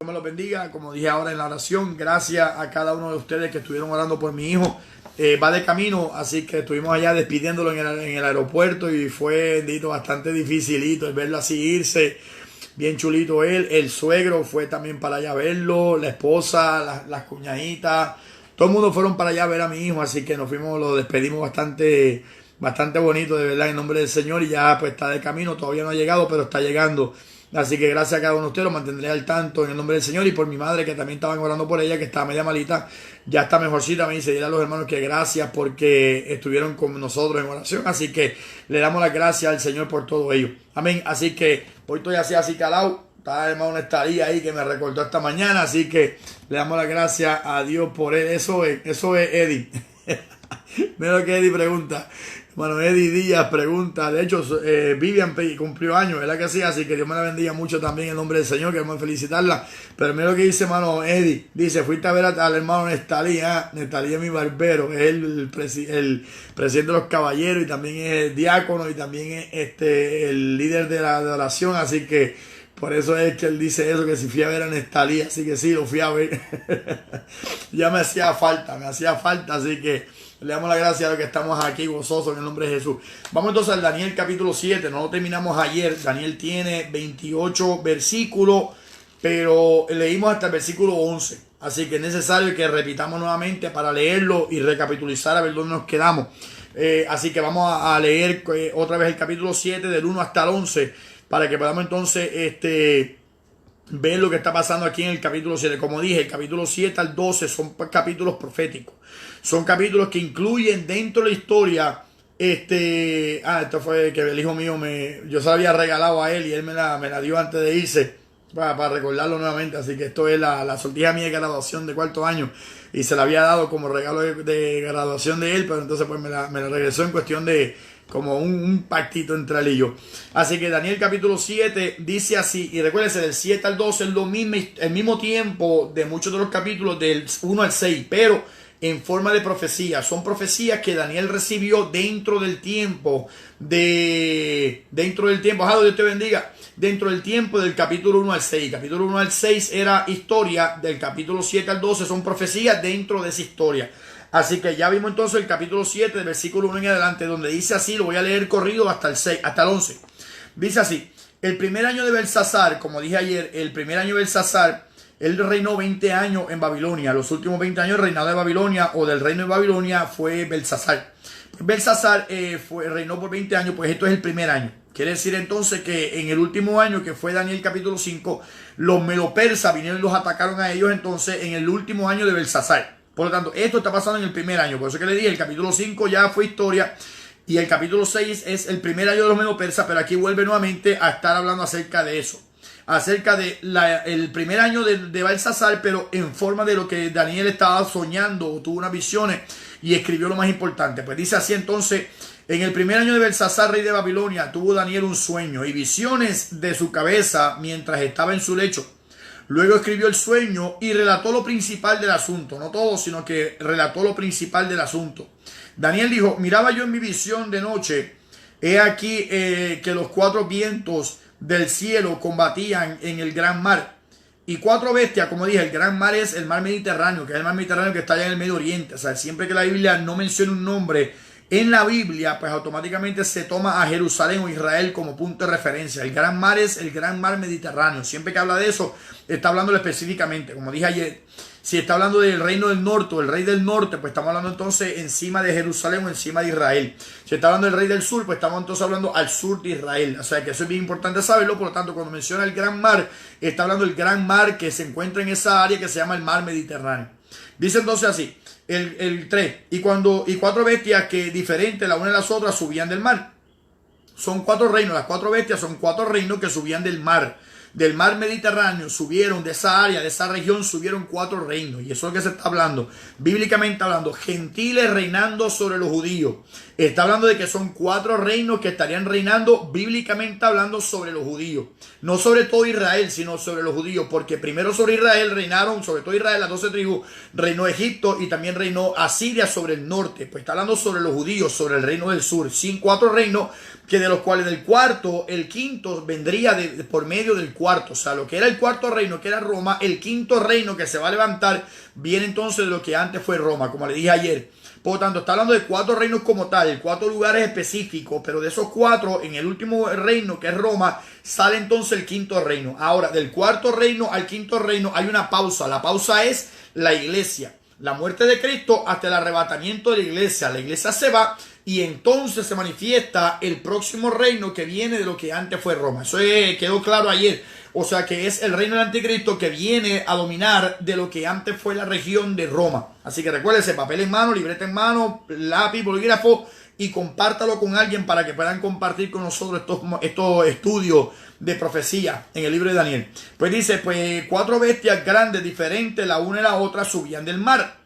Dios me los bendiga, como dije ahora en la oración, gracias a cada uno de ustedes que estuvieron orando por mi hijo. Va de camino, así que estuvimos allá despidiéndolo en el aeropuerto y fue, bendito, bastante dificilito el verlo así irse. Bien chulito él, el suegro fue también para allá a verlo, la esposa, las cuñaditas, todo el mundo fueron para allá a ver a mi hijo, así que nos fuimos, lo despedimos bastante bonito, de verdad, en nombre del Señor, y ya pues está de camino, todavía no ha llegado, pero está llegando. Así que gracias a cada uno de ustedes, lo mantendré al tanto en el nombre del Señor, y por mi madre que también estaban orando por ella, que estaba media malita, ya está mejorcita. Me dice, dile a los hermanos que gracias porque estuvieron con nosotros en oración, así que le damos las gracias al Señor por todo ello. Amén. Así que hoy estoy así calado. Está el hermano Estaría ahí que me recordó esta mañana, así que le damos las gracias a Dios por él. Eso es Eddie. Mira lo que Eddie pregunta. Bueno, Eddie Díaz pregunta, de hecho, Vivian cumplió años, ¿verdad que sí? Así que Dios me la bendiga mucho también en nombre del Señor, queremos felicitarla. Pero mira lo que dice, hermano Eddie, dice, fuiste a ver al hermano Nestalí, Nestalí es mi barbero, es el presidente de los caballeros y también es diácono y también es el líder de la oración, así que por eso es que él dice eso, que si fui a ver a Nestalí, así que sí, lo fui a ver. Ya me hacía falta, así que le damos la gracia a los que estamos aquí gozosos en el nombre de Jesús. Vamos entonces al Daniel capítulo 7. No lo terminamos ayer. Daniel tiene 28 versículos, pero leímos hasta el versículo 11. Así que es necesario que repitamos nuevamente para leerlo y recapitulizar a ver dónde nos quedamos. Así que vamos a leer otra vez el capítulo 7 del 1 hasta el 11 para que podamos entonces ver lo que está pasando aquí en el capítulo 7. Como dije, el capítulo 7 al 12 son capítulos proféticos. Son capítulos que incluyen dentro de la historia, esto fue que el hijo mío yo se la había regalado a él y él me la dio antes de irse para recordarlo nuevamente. Así que esto es la sortija mía de graduación de cuarto año y se la había dado como regalo de graduación de él, pero entonces pues me la regresó en cuestión de como un pactito entre él y yo. Así que Daniel capítulo 7 dice así, y recuérdense, del 7 al 12 es el mismo tiempo de muchos de los capítulos del 1 al 6, pero en forma de profecía. Son profecías que Daniel recibió dentro del tiempo Dios te bendiga, dentro del tiempo del capítulo 1 al 6. Capítulo 1 al 6 era historia, del capítulo 7 al 12 son profecías dentro de esa historia. Así que ya vimos entonces el capítulo 7, del versículo 1 en adelante, donde dice así, lo voy a leer corrido hasta el 11. Dice así, el primer año de Belsasar, como dije ayer, el primer año de Belsasar, él reinó 20 años en Babilonia. Los últimos 20 años del reinado de Babilonia o del reino de Babilonia fue Belsasar. Belsasar reinó por 20 años, pues esto es el primer año. Quiere decir entonces que en el último año, que fue Daniel capítulo 5, los medopersas vinieron y los atacaron a ellos entonces en el último año de Belsasar. Por lo tanto, esto está pasando en el primer año. Por eso que le dije, el capítulo 5 ya fue historia y el capítulo 6 es el primer año de los medopersas, pero aquí vuelve nuevamente a estar hablando acerca de eso. Acerca de el primer año de Belsasar, pero en forma de lo que Daniel estaba soñando o tuvo unas visiones y escribió lo más importante. Pues dice así entonces, en el primer año de Belsasar, rey de Babilonia, tuvo Daniel un sueño y visiones de su cabeza mientras estaba en su lecho. Luego escribió el sueño y relató lo principal del asunto. No todo, sino que relató lo principal del asunto. Daniel dijo, miraba yo en mi visión de noche, he aquí que los 4 vientos del cielo combatían en el gran mar. Y 4 bestias, como dije, el gran mar es el mar Mediterráneo, que es el mar Mediterráneo que está allá en el Medio Oriente. O sea, siempre que la Biblia no menciona un nombre en la Biblia, pues automáticamente se toma a Jerusalén o Israel como punto de referencia. El gran mar es el gran mar Mediterráneo. Siempre que habla de eso, está hablándolo específicamente. Como dije ayer, si está hablando del reino del norte o el rey del norte, pues estamos hablando entonces encima de Jerusalén o encima de Israel. Si está hablando del rey del sur, pues estamos entonces hablando al sur de Israel. O sea que eso es bien importante saberlo. Por lo tanto, cuando menciona el gran mar, está hablando del gran mar que se encuentra en esa área que se llama el mar Mediterráneo. Dice entonces así, el 3, y 4 bestias que diferentes la una de las otras subían del mar. Son 4 reinos, las 4 bestias son 4 reinos que subían del mar Mediterráneo, subieron de esa área, de esa región, subieron 4 reinos. Y eso es lo que se está hablando, bíblicamente hablando, gentiles reinando sobre los judíos. Está hablando de que son 4 reinos que estarían reinando, bíblicamente hablando, sobre los judíos. No sobre todo Israel, sino sobre los judíos, porque primero sobre Israel reinaron, sobre todo Israel, las 12 tribus, reinó Egipto y también reinó Asiria sobre el norte. Pues está hablando sobre los judíos, sobre el reino del sur. 4 reinos, que de los cuales del cuarto, el quinto vendría por medio del cuarto. O sea, lo que era el cuarto reino, que era Roma, el quinto reino que se va a levantar, viene entonces de lo que antes fue Roma, como le dije ayer. Por lo tanto, está hablando de 4 reinos como tal, 4 lugares específicos, pero de esos 4, en el último reino, que es Roma, sale entonces el quinto reino. Ahora, del cuarto reino al quinto reino hay una pausa. La pausa es la iglesia. La muerte de Cristo hasta el arrebatamiento de la iglesia. La iglesia se va y entonces se manifiesta el próximo reino que viene de lo que antes fue Roma. Eso quedó claro ayer. O sea que es el reino del anticristo que viene a dominar de lo que antes fue la región de Roma. Así que recuérdese, papel en mano, libreta en mano, lápiz, bolígrafo y compártalo con alguien para que puedan compartir con nosotros estos estudios de profecía en el libro de Daniel. Pues dice, pues 4 bestias grandes, diferentes, la una y la otra, subían del mar.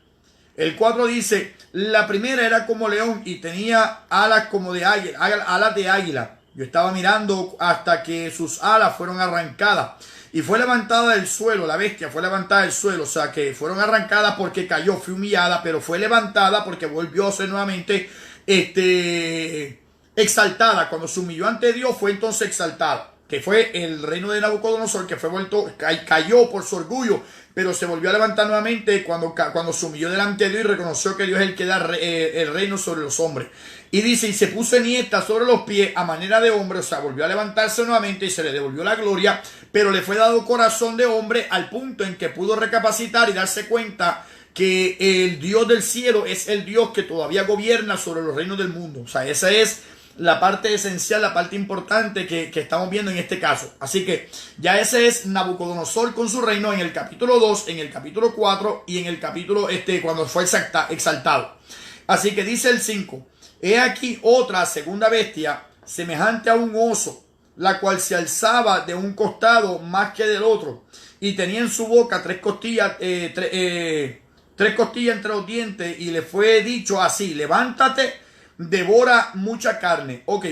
El 4 dice, la primera era como león y tenía alas como de águila, alas de águila. Yo estaba mirando hasta que sus alas fueron arrancadas y fue levantada del suelo, la bestia fue levantada del suelo, o sea que fueron arrancadas porque cayó, fue humillada, pero fue levantada porque volvió a ser nuevamente exaltada. Cuando se humilló ante Dios fue entonces exaltada, que fue el reino de Nabucodonosor, que fue cayó por su orgullo, pero se volvió a levantar nuevamente cuando se humilló delante de Dios y reconoció que Dios es el que da el reino sobre los hombres. Y dice, y se puso nieta sobre los pies a manera de hombre, o sea, volvió a levantarse nuevamente y se le devolvió la gloria, pero le fue dado corazón de hombre al punto en que pudo recapacitar y darse cuenta que el Dios del cielo es el Dios que todavía gobierna sobre los reinos del mundo. O sea, esa es la parte esencial, la parte importante que estamos viendo en este caso. Así que ya ese es Nabucodonosor con su reino en el capítulo 2, en el capítulo 4 y en el capítulo cuando fue exaltado. Así que dice el 5, he aquí otra segunda bestia semejante a un oso, la cual se alzaba de un costado más que del otro y tenía en su boca 3 costillas, 3 costillas entre los dientes, y le fue dicho así, levántate, devora mucha carne. Ok,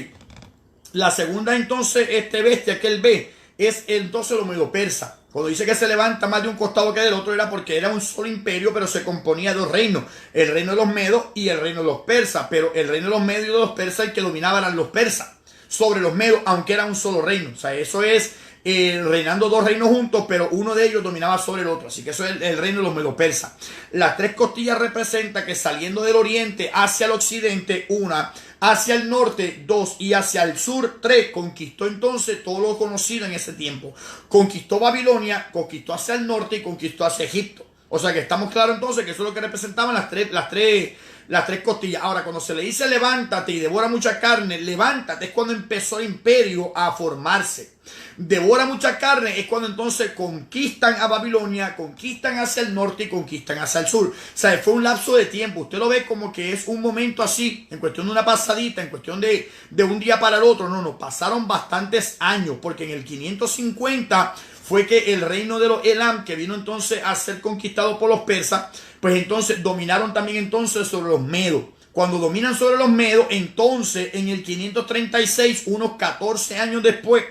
la segunda entonces bestia que él ve es entonces los medo-persas. Cuando dice que se levanta más de un costado que del otro era porque era un solo imperio, pero se componía de 2 reinos, el reino de los medos y el reino de los persas. Pero el reino de los medos y de los persas, el que dominaba eran los persas sobre los medos, aunque era un solo reino. O sea, eso es reinando 2 reinos juntos, pero uno de ellos dominaba sobre el otro. Así que eso es el reino de los medo-persas. Las 3 costillas representan que saliendo del oriente hacia el occidente, 1, hacia el norte 2 y hacia el sur 3, conquistó entonces todo lo conocido en ese tiempo. Conquistó Babilonia, conquistó hacia el norte y conquistó hacia Egipto. O sea que estamos claros entonces que eso es lo que representaban las tres costillas. Ahora, cuando se le dice levántate y devora mucha carne, levántate es cuando empezó el imperio a formarse. Devora mucha carne es cuando entonces conquistan a Babilonia, conquistan hacia el norte y conquistan hacia el sur. O sea, fue un lapso de tiempo. Usted lo ve como que es un momento así, en cuestión de una pasadita, en cuestión de un día para el otro. No, pasaron bastantes años, porque en el 550 fue que el reino de los Elam, que vino entonces a ser conquistado por los persas, pues entonces dominaron también entonces sobre los medos. Cuando dominan sobre los medos, entonces en el 536, unos 14 años después,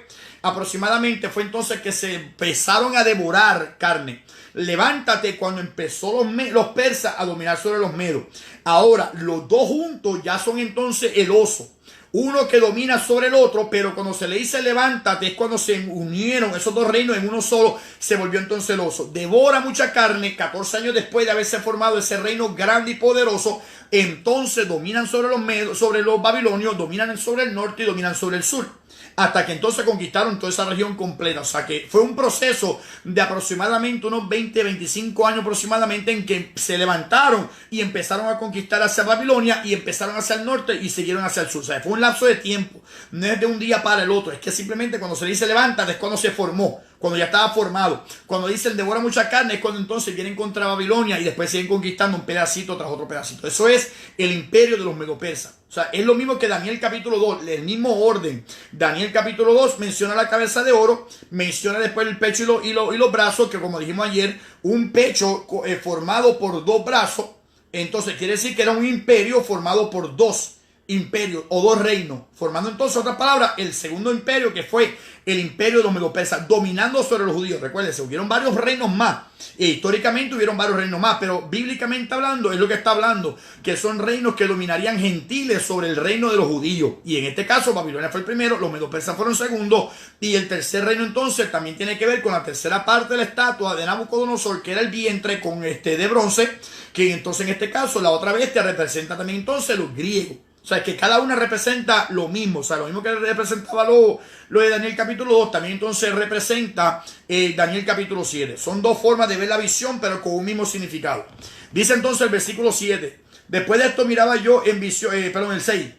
aproximadamente fue entonces que se empezaron a devorar carne. Levántate cuando empezó los persas a dominar sobre los medos. Ahora, los dos juntos ya son entonces el oso. Uno que domina sobre el otro, pero cuando se le dice levántate es cuando se unieron esos 2 reinos en uno solo, se volvió entonces el oso. Devora mucha carne, 14 años después de haberse formado ese reino grande y poderoso, entonces dominan sobre los medos, sobre los babilonios, dominan sobre el norte y dominan sobre el sur. Hasta que entonces conquistaron toda esa región completa. O sea que fue un proceso de aproximadamente unos 20, 25 años aproximadamente en que se levantaron y empezaron a conquistar hacia Babilonia y empezaron hacia el norte y siguieron hacia el sur. O sea, fue un lapso de tiempo. No es de un día para el otro. Es que simplemente cuando se dice levántate es cuando se formó, cuando ya estaba formado. Cuando dicen devora mucha carne es cuando entonces vienen contra Babilonia y después siguen conquistando un pedacito tras otro pedacito. Eso es el imperio de los medo-persas. O sea, es lo mismo que Daniel capítulo 2, el mismo orden. Daniel capítulo 2 menciona la cabeza de oro, menciona después el pecho y los brazos, que como dijimos ayer, un pecho formado por 2 brazos, entonces quiere decir que era un imperio formado por 2. imperios o dos reinos, formando entonces, otras palabras, el segundo imperio, que fue el imperio de los medopersas, dominando sobre los judíos. Recuérdense, hubieron varios reinos más, e históricamente hubieron varios reinos más, pero bíblicamente hablando es lo que está hablando, que son reinos que dominarían gentiles sobre el reino de los judíos. Y en este caso Babilonia fue el primero, los medopersas fueron segundo, y el tercer reino entonces también tiene que ver con la tercera parte de la estatua de Nabucodonosor, que era el vientre con de bronce, que entonces en este caso la otra bestia representa también entonces los griegos. O sea, que cada una representa lo mismo. O sea, lo mismo que representaba lo de Daniel capítulo 2, también entonces representa Daniel capítulo 7. Son dos formas de ver la visión, pero con un mismo significado. Dice entonces el versículo 7. Después de esto miraba yo en visión, el 6.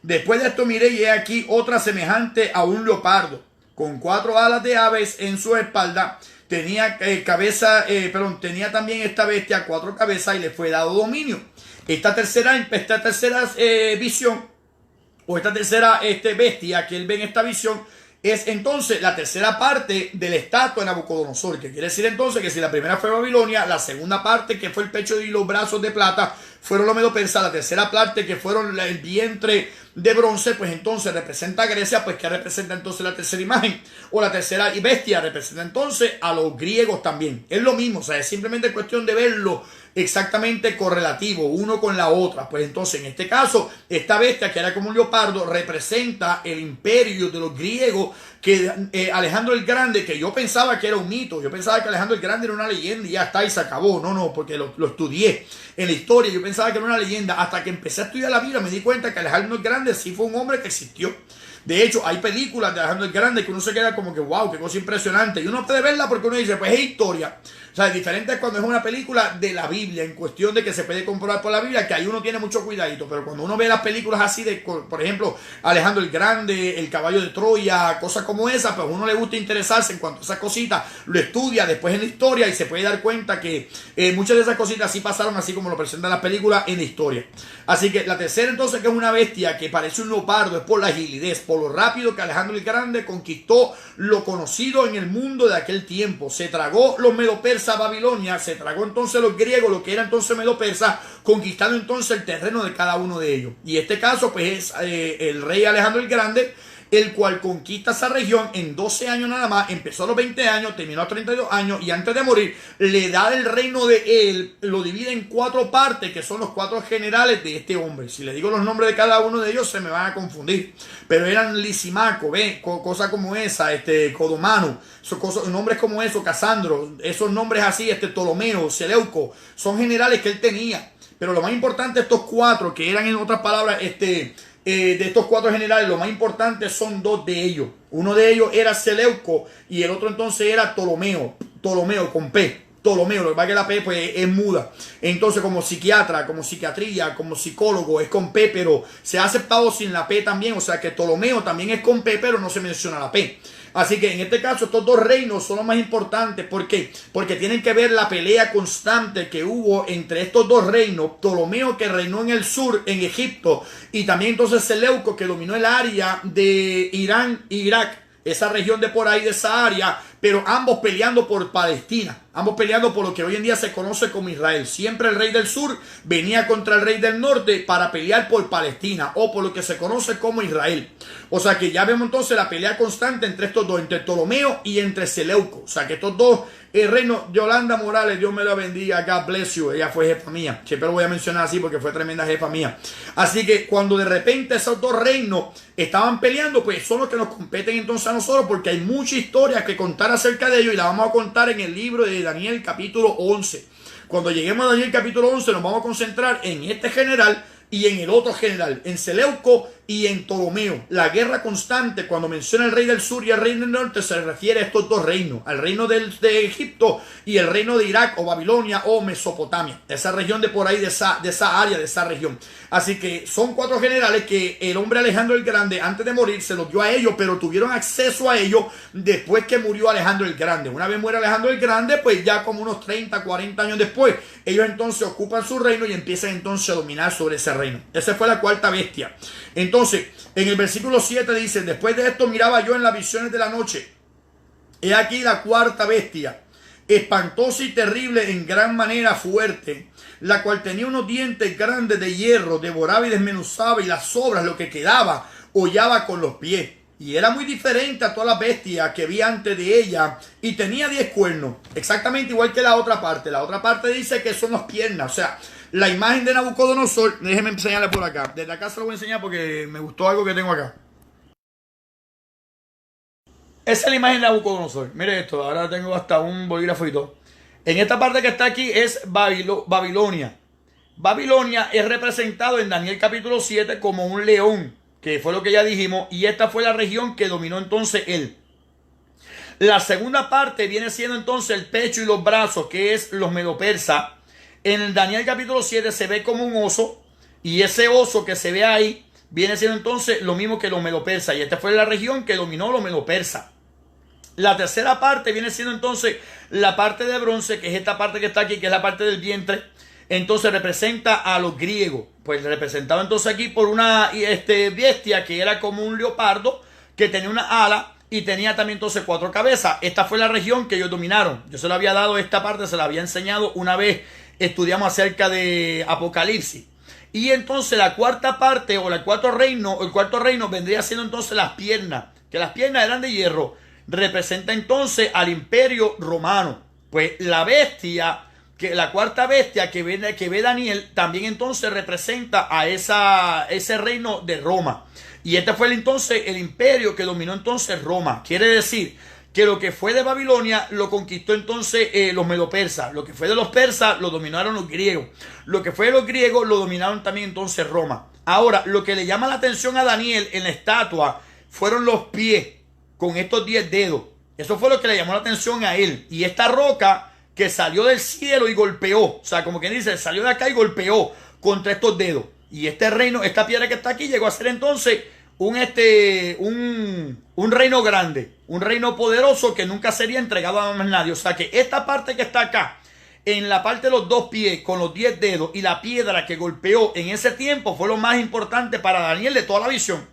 Después de esto miré y he aquí otra semejante a un leopardo, con 4 alas de aves en su espalda. Tenía tenía también esta bestia 4 cabezas y le fue dado dominio. Esta tercera visión, o esta tercera bestia que él ve en esta visión, es entonces la tercera parte de la estatua de Nabucodonosor, que quiere decir entonces que si la primera fue Babilonia, la segunda parte, que fue el pecho y los brazos de plata, fueron los medopersas, la tercera parte, que fueron el vientre de bronce, pues entonces representa a Grecia. Pues ¿qué representa entonces la tercera imagen? O la tercera bestia representa entonces a los griegos también. Es lo mismo, o sea, es simplemente cuestión de verlo exactamente correlativo uno con la otra. Pues entonces en este caso esta bestia, que era como un leopardo, representa el imperio de los griegos, que Alejandro el Grande, que yo pensaba que era un mito, yo pensaba que Alejandro el Grande era una leyenda y ya está y se acabó. No, porque lo estudié en la historia, yo pensaba que era una leyenda, hasta que empecé a estudiar la Biblia me di cuenta que Alejandro el Grande sí fue un hombre que existió. De hecho, hay películas de Alejandro el Grande que uno se queda como que wow, qué cosa impresionante, y uno puede verla porque uno dice, pues es historia. O sea, es diferente cuando es una película de la Biblia, en cuestión de que se puede comprobar por la Biblia, que ahí uno tiene mucho cuidadito. Pero cuando uno ve las películas así de, por ejemplo, Alejandro el Grande, El Caballo de Troya, cosas como esas, pues a uno le gusta interesarse en cuanto a esas cositas, lo estudia después en la historia y se puede dar cuenta que muchas de esas cositas sí pasaron así como lo presentan las películas en la historia. Así que la tercera entonces, que es una bestia que parece un leopardo, es por la agilidad, por lo rápido que Alejandro el Grande conquistó lo conocido en el mundo de aquel tiempo. Se tragó los medopersas a Babilonia, se tragó entonces los griegos, lo que era entonces medopersa, conquistando entonces el terreno de cada uno de ellos. Y este caso pues es el rey Alejandro el Grande, el cual conquista esa región en 12 años nada más. Empezó a los 20 años, terminó a 32 años, y antes de morir le da el reino de él, lo divide en 4 partes, que son los 4 generales de este hombre. Si le digo los nombres de cada uno de ellos se me van a confundir, pero eran Lisimaco, cosas como esa, Codomano, nombres como eso, Casandro, esos nombres así, Ptolomeo, Seleuco, son generales que él tenía. Pero lo más importante, estos 4, que eran en otras palabras, de estos 4 generales, lo más importante son 2 de ellos. Uno de ellos era Seleuco y el otro entonces era Ptolomeo con P. Ptolomeo, lo que pasa es que la P pues es muda. Entonces, como psiquiatra, como psiquiatría, como psicólogo es con P, pero se ha aceptado sin la P también. O sea que Ptolomeo también es con P, pero no se menciona la P. Así que en este caso estos 2 reinos son los más importantes. ¿Por qué? Porque tienen que ver la pelea constante que hubo entre estos 2 reinos. Ptolomeo, que reinó en el sur, en Egipto, y también entonces Seleuco, que dominó el área de Irán, Irak, esa región de por ahí, de esa área, pero ambos peleando por Palestina, ambos peleando por lo que hoy en día se conoce como Israel. Siempre el rey del sur venía contra el rey del norte para pelear por Palestina, o por lo que se conoce como Israel. O sea que ya vemos entonces la pelea constante entre estos dos, entre Ptolomeo y entre Seleuco. O sea que estos dos reinos. Yolanda Morales, Dios me la bendiga, God bless you, ella fue jefa mía, siempre lo voy a mencionar así porque fue tremenda jefa mía. Así que cuando de repente esos 2 reinos estaban peleando, pues son los que nos competen entonces a nosotros, porque hay mucha historia que contar acerca de ellos, y la vamos a contar en el libro de Daniel capítulo 11. Cuando lleguemos a Daniel capítulo 11 nos vamos a concentrar en este general y en el otro general, en Seleuco y en Ptolomeo. La guerra constante, cuando menciona el rey del sur y el rey del norte, se refiere a estos 2 reinos, al reino de Egipto y el reino de Irak o Babilonia o Mesopotamia, esa región de por ahí, de esa área, de esa región. Así que son 4 generales que el hombre Alejandro el Grande, antes de morir, se los dio a ellos, pero tuvieron acceso a ellos después que murió Alejandro el Grande. Una vez muere Alejandro el Grande, pues ya como unos 30, 40 años después, ellos entonces ocupan su reino y empiezan entonces a dominar sobre ese reino. Esa fue la 4ª bestia. Entonces, en el versículo 7 dice: después de esto miraba yo en las visiones de la noche, he aquí la 4ª bestia, espantosa y terrible en gran manera fuerte, la cual tenía unos dientes grandes de hierro, devoraba y desmenuzaba, y las sobras, lo que quedaba, hollaba con los pies. Y era muy diferente a todas las bestias que vi antes de ella, y tenía 10 cuernos, exactamente igual que la otra parte. La otra parte dice que son las piernas, o sea, la imagen de Nabucodonosor. Déjenme enseñarle por acá. Desde acá se lo voy a enseñar porque me gustó algo que tengo acá. Esa es la imagen de Nabucodonosor. Mire esto, ahora tengo hasta un bolígrafo y todo. En esta parte que está aquí es Babilonia. Babilonia es representado en Daniel capítulo 7 como un león, que fue lo que ya dijimos, y esta fue la región que dominó entonces él. La segunda parte viene siendo entonces el pecho y los brazos, que es los medopersas. En el Daniel capítulo 7 se ve como un oso, y ese oso que se ve ahí viene siendo entonces lo mismo que los medopersas, y esta fue la región que dominó los medopersas. La tercera parte viene siendo entonces la parte de bronce, que es esta parte que está aquí, que es la parte del vientre. Entonces representa a los griegos. Pues representado entonces aquí por una bestia que era como un leopardo, que tenía una ala y tenía también entonces 4 cabezas. Esta fue la región que ellos dominaron. Yo se lo había dado esta parte, se la había enseñado una vez estudiamos acerca de Apocalipsis. Y entonces la cuarta parte o el cuarto reino vendría siendo entonces las piernas, que las piernas eran de hierro. Representa entonces al imperio romano. Pues la bestia, que la cuarta bestia que ve Daniel, también entonces representa a ese reino de Roma. Y este fue entonces el imperio que dominó entonces Roma. Quiere decir que lo que fue de Babilonia lo conquistó entonces los medopersas. Lo que fue de los persas lo dominaron los griegos. Lo que fue de los griegos lo dominaron también entonces Roma. Ahora, lo que le llama la atención a Daniel en la estatua fueron los pies con estos 10 dedos. Eso fue lo que le llamó la atención a él. Y esta roca que salió del cielo y golpeó, o sea, como quien dice, salió de acá y golpeó contra estos dedos. Y este reino, esta piedra que está aquí, llegó a ser entonces un reino grande, un reino poderoso que nunca sería entregado a más nadie. O sea que esta parte que está acá, en la parte de los 2 pies, con los 10 dedos y la piedra que golpeó en ese tiempo, fue lo más importante para Daniel de toda la visión.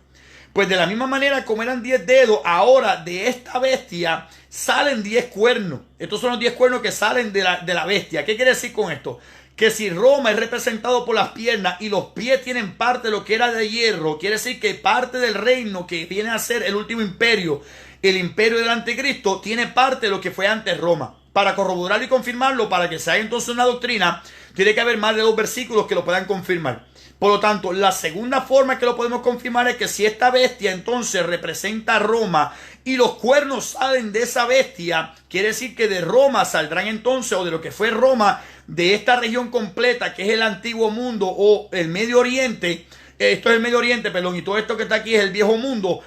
Pues de la misma manera como eran 10 dedos, ahora de esta bestia salen 10 cuernos. Estos son los 10 cuernos que salen de la bestia. ¿Qué quiere decir con esto? Que si Roma es representado por las piernas y los pies tienen parte de lo que era de hierro, quiere decir que parte del reino que viene a ser el último imperio, el imperio del anticristo, tiene parte de lo que fue antes Roma. Para corroborarlo y confirmarlo, para que se haga entonces una doctrina, tiene que haber más de 2 versículos que lo puedan confirmar. Por lo tanto, la segunda forma que lo podemos confirmar es que si esta bestia entonces representa a Roma y los cuernos salen de esa bestia, quiere decir que de Roma saldrán entonces, o de lo que fue Roma, de esta región completa que es el antiguo mundo o el Medio Oriente. Esto es el Medio Oriente, perdón, y todo esto que está aquí es el viejo mundo.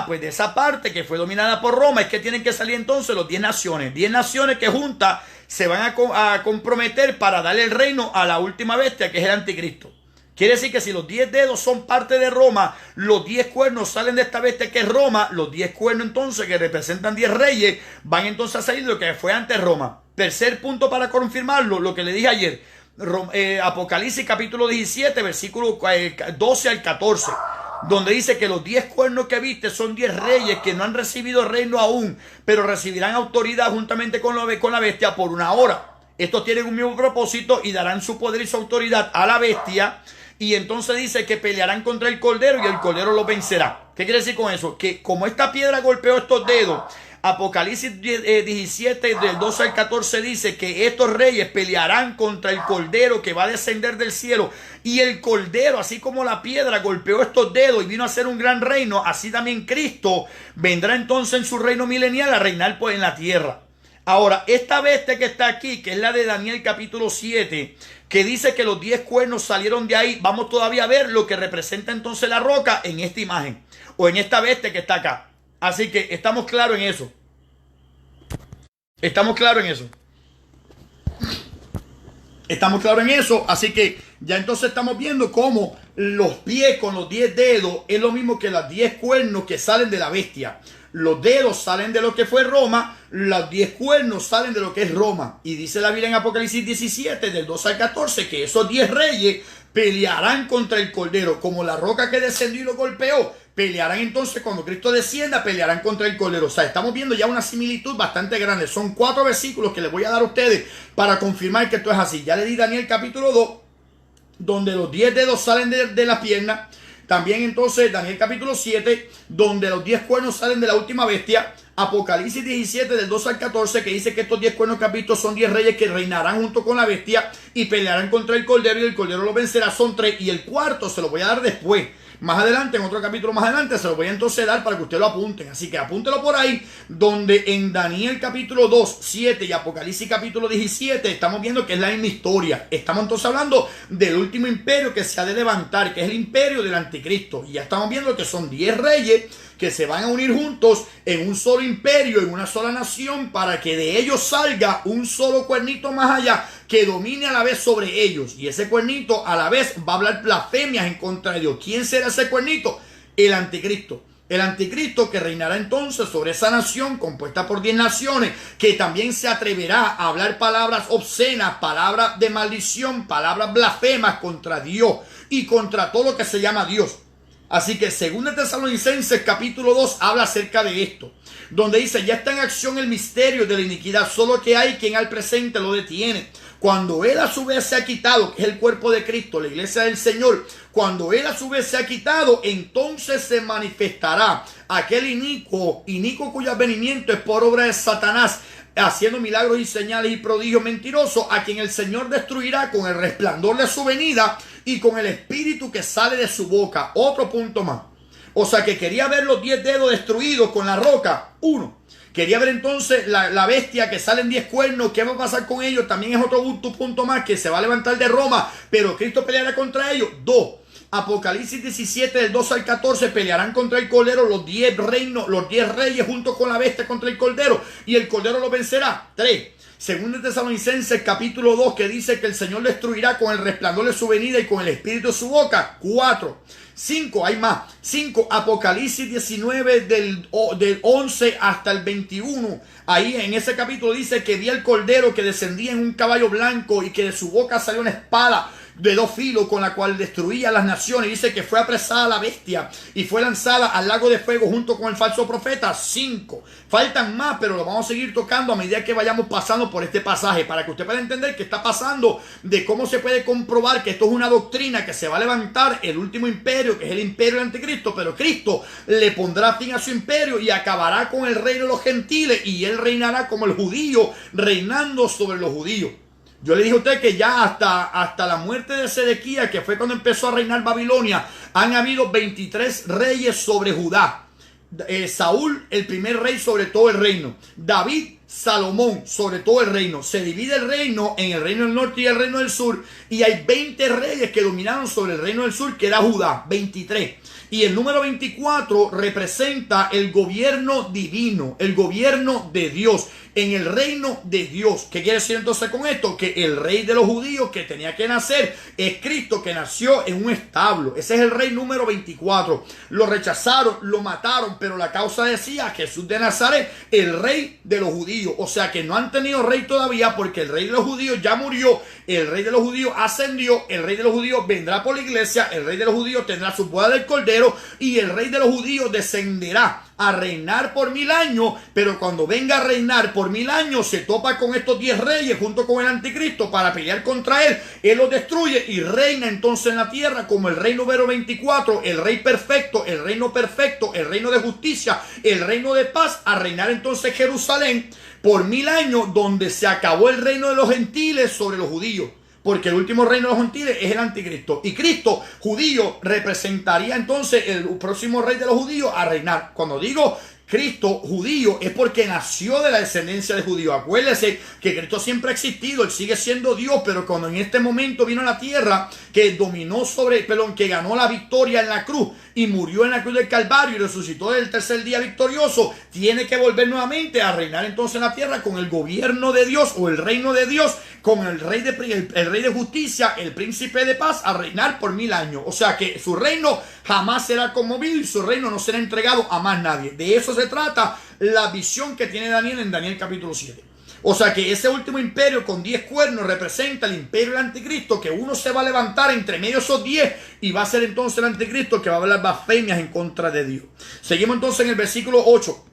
Pues de esa parte que fue dominada por Roma es que tienen que salir entonces los 10 naciones. 10 naciones que juntas se van a comprometer para darle el reino a la última bestia que es el anticristo. Quiere decir que si los 10 dedos son parte de Roma, los 10 cuernos salen de esta bestia que es Roma, los 10 cuernos entonces que representan 10 reyes, van entonces a salir de lo que fue antes Roma. Tercer punto para confirmarlo, lo que le dije ayer, Apocalipsis capítulo 17, versículo 12 al 14, donde dice que los 10 cuernos que viste son 10 reyes que no han recibido reino aún, pero recibirán autoridad juntamente con la bestia por 1 hora. Estos tienen un mismo propósito y darán su poder y su autoridad a la bestia. Y entonces dice que pelearán contra el cordero y el cordero los vencerá. ¿Qué quiere decir con eso? Que como esta piedra golpeó estos dedos, Apocalipsis 17 del 12 al 14 dice que estos reyes pelearán contra el cordero que va a descender del cielo. Y el cordero, así como la piedra golpeó estos dedos y vino a ser un gran reino, así también Cristo vendrá entonces en su reino milenial a reinar pues en la tierra. Ahora, esta bestia que está aquí, que es la de Daniel capítulo 7, que dice que los 10 cuernos salieron de ahí, vamos todavía a ver lo que representa entonces la roca en esta imagen, o en esta bestia que está acá. Así que estamos claros en eso. Estamos claros en eso. Estamos claros en eso, así que ya entonces estamos viendo cómo los pies con los 10 dedos es lo mismo que los 10 cuernos que salen de la bestia. Los dedos salen de lo que fue Roma, los 10 cuernos salen de lo que es Roma. Y dice la Biblia en Apocalipsis 17, del 12 al 14, que esos 10 reyes pelearán contra el cordero, como la roca que descendió y lo golpeó. pelearán entonces cuando Cristo descienda, pelearán contra el Cordero. O sea, estamos viendo ya una similitud bastante grande. Son 4 versículos que les voy a dar a ustedes para confirmar que esto es así. Ya le di Daniel capítulo 2, donde los 10 dedos salen de la pierna. También entonces Daniel capítulo 7, donde los 10 cuernos salen de la última bestia. Apocalipsis 17 del 2 al 14, que dice que estos 10 cuernos que has visto son 10 reyes que reinarán junto con la bestia y pelearán contra el Cordero, y el Cordero lo vencerá. Son 3, y el cuarto se lo voy a dar después. Más adelante, en otro capítulo más adelante, se lo voy a entonces dar para que ustedes lo apunten. Así que apúntelo por ahí, donde en Daniel capítulo 2, 7 y Apocalipsis capítulo 17 estamos viendo que es la misma historia. Estamos entonces hablando del último imperio que se ha de levantar, que es el imperio del anticristo. Y ya estamos viendo que son 10 reyes que se van a unir juntos en un solo imperio, en una sola nación, para que de ellos salga un solo cuernito más allá que domine a la vez sobre ellos. Y ese cuernito a la vez va a hablar blasfemias en contra de Dios. ¿Quién será ese cuernito? El anticristo. El anticristo que reinará entonces sobre esa nación compuesta por 10 naciones, que también se atreverá a hablar palabras obscenas, palabras de maldición, palabras blasfemas contra Dios y contra todo lo que se llama Dios. Así que 2 Tesalonicenses capítulo 2 habla acerca de esto, donde dice: ya está en acción el misterio de la iniquidad, solo que hay quien al presente lo detiene. Cuando él a su vez se ha quitado, que es el cuerpo de Cristo, la iglesia del Señor, cuando él a su vez se ha quitado, entonces se manifestará aquel inicuo cuyo advenimiento es por obra de Satanás, haciendo milagros y señales y prodigios mentirosos, a quien el Señor destruirá con el resplandor de su venida y con el espíritu que sale de su boca. Otro punto más. O sea, que quería ver los 10 dedos destruidos con la roca. 1. Quería ver entonces la bestia que sale en 10 cuernos. ¿Qué va a pasar con ellos? También es otro punto más, que se va a levantar de Roma, pero Cristo peleará contra ellos. 2. Apocalipsis 17 del 2 al 14, pelearán contra el Cordero los 10 reinos, los 10 reyes junto con la bestia contra el Cordero, y el Cordero lo vencerá. 3. Según Tesalonicenses capítulo 2, que dice que el Señor destruirá con el resplandor de su venida y con el espíritu de su boca. 4. 5, hay más. 5, Apocalipsis 19 del 11 hasta el 21. Ahí en ese capítulo dice que vi al Cordero que descendía en un caballo blanco y que de su boca salió una espada de 2 filos con la cual destruía las naciones. Dice que fue apresada la bestia y fue lanzada al lago de fuego junto con el falso profeta. 5. Faltan más, pero lo vamos a seguir tocando a medida que vayamos pasando por este pasaje, para que usted pueda entender qué está pasando, de cómo se puede comprobar que esto es una doctrina que se va a levantar el último imperio, que es el imperio del anticristo, pero Cristo le pondrá fin a su imperio y acabará con el reino de los gentiles, y él reinará como el judío, reinando sobre los judíos. Yo le dije a usted que ya hasta la muerte de Sedequías, que fue cuando empezó a reinar Babilonia, han habido 23 reyes sobre Judá. Saúl, el primer rey sobre todo el reino. David, Salomón, sobre todo el reino. Se divide el reino en el reino del norte y el reino del sur, y hay 20 reyes que dominaron sobre el reino del sur, que era Judá. 23. Y el número 24 representa el gobierno divino, el gobierno de Dios, en el reino de Dios. ¿Qué quiere decir entonces con esto? Que el rey de los judíos que tenía que nacer es Cristo, que nació en un establo. Ese es el rey número 24. Lo rechazaron, lo mataron, pero la causa decía: Jesús de Nazaret, el rey de los judíos. O sea que no han tenido rey todavía, porque el rey de los judíos ya murió, el rey de los judíos ascendió, el rey de los judíos vendrá por la iglesia, el rey de los judíos tendrá su boda del Cordero, y el rey de los judíos descenderá a reinar por 1000 años, pero cuando venga a reinar por 1000 años se topa con estos 10 reyes junto con el anticristo para pelear contra él. Él los destruye y reina entonces en la tierra como el rey número 24, el rey perfecto, el reino perfecto, el reino de justicia, el reino de paz, a reinar entonces Jerusalén por 1000 años, donde se acabó el reino de los gentiles sobre los judíos. Porque el último reino de los gentiles es el anticristo. Y Cristo, judío, representaría entonces el próximo rey de los judíos a reinar. Cuando digo Cristo judío, es porque nació de la descendencia de judíos. Acuérdese que Cristo siempre ha existido, él sigue siendo Dios, pero cuando en este momento vino a la tierra, que dominó que ganó la victoria en la cruz y murió en la cruz del Calvario y resucitó el tercer día victorioso, tiene que volver nuevamente a reinar entonces en la tierra con el gobierno de Dios o el reino de Dios, con el rey de justicia, el príncipe de paz, a reinar por 1000 años. O sea que su reino jamás será conmovido y su reino no será entregado a más nadie. De eso se retrata la visión que tiene Daniel en Daniel capítulo 7. O sea que ese último imperio con 10 cuernos representa el imperio del anticristo, que uno se va a levantar entre medio de esos 10 y va a ser entonces el anticristo que va a hablar blasfemias en contra de Dios. Seguimos entonces en el versículo 8.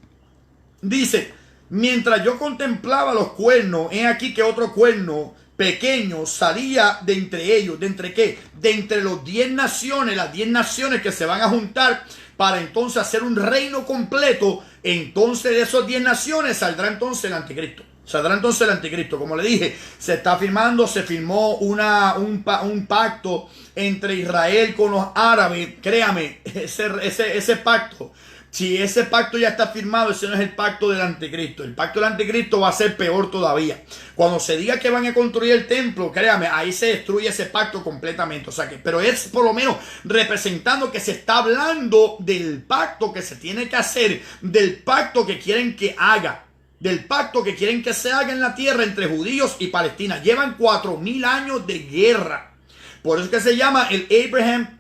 Dice, mientras yo contemplaba los cuernos, he aquí que otro cuerno pequeño salía de entre ellos. ¿De entre qué? De entre los 10 naciones, las 10 naciones que se van a juntar para entonces hacer un reino completo. Entonces de esas 10 naciones saldrá entonces el anticristo. Saldrá entonces el anticristo. Como le dije, se firmó un pacto entre Israel con los árabes. Créame, ese pacto, si ese pacto ya está firmado, ese no es el pacto del anticristo. El pacto del anticristo va a ser peor todavía. Cuando se diga que van a construir el templo, créame, ahí se destruye ese pacto completamente. O sea que, pero es por lo menos representando que se está hablando del pacto que se tiene que hacer, del pacto que quieren que haga. Del pacto que quieren que se haga en la tierra entre judíos y Palestina. Llevan 4000 años de guerra. Por eso es que se llama el Abraham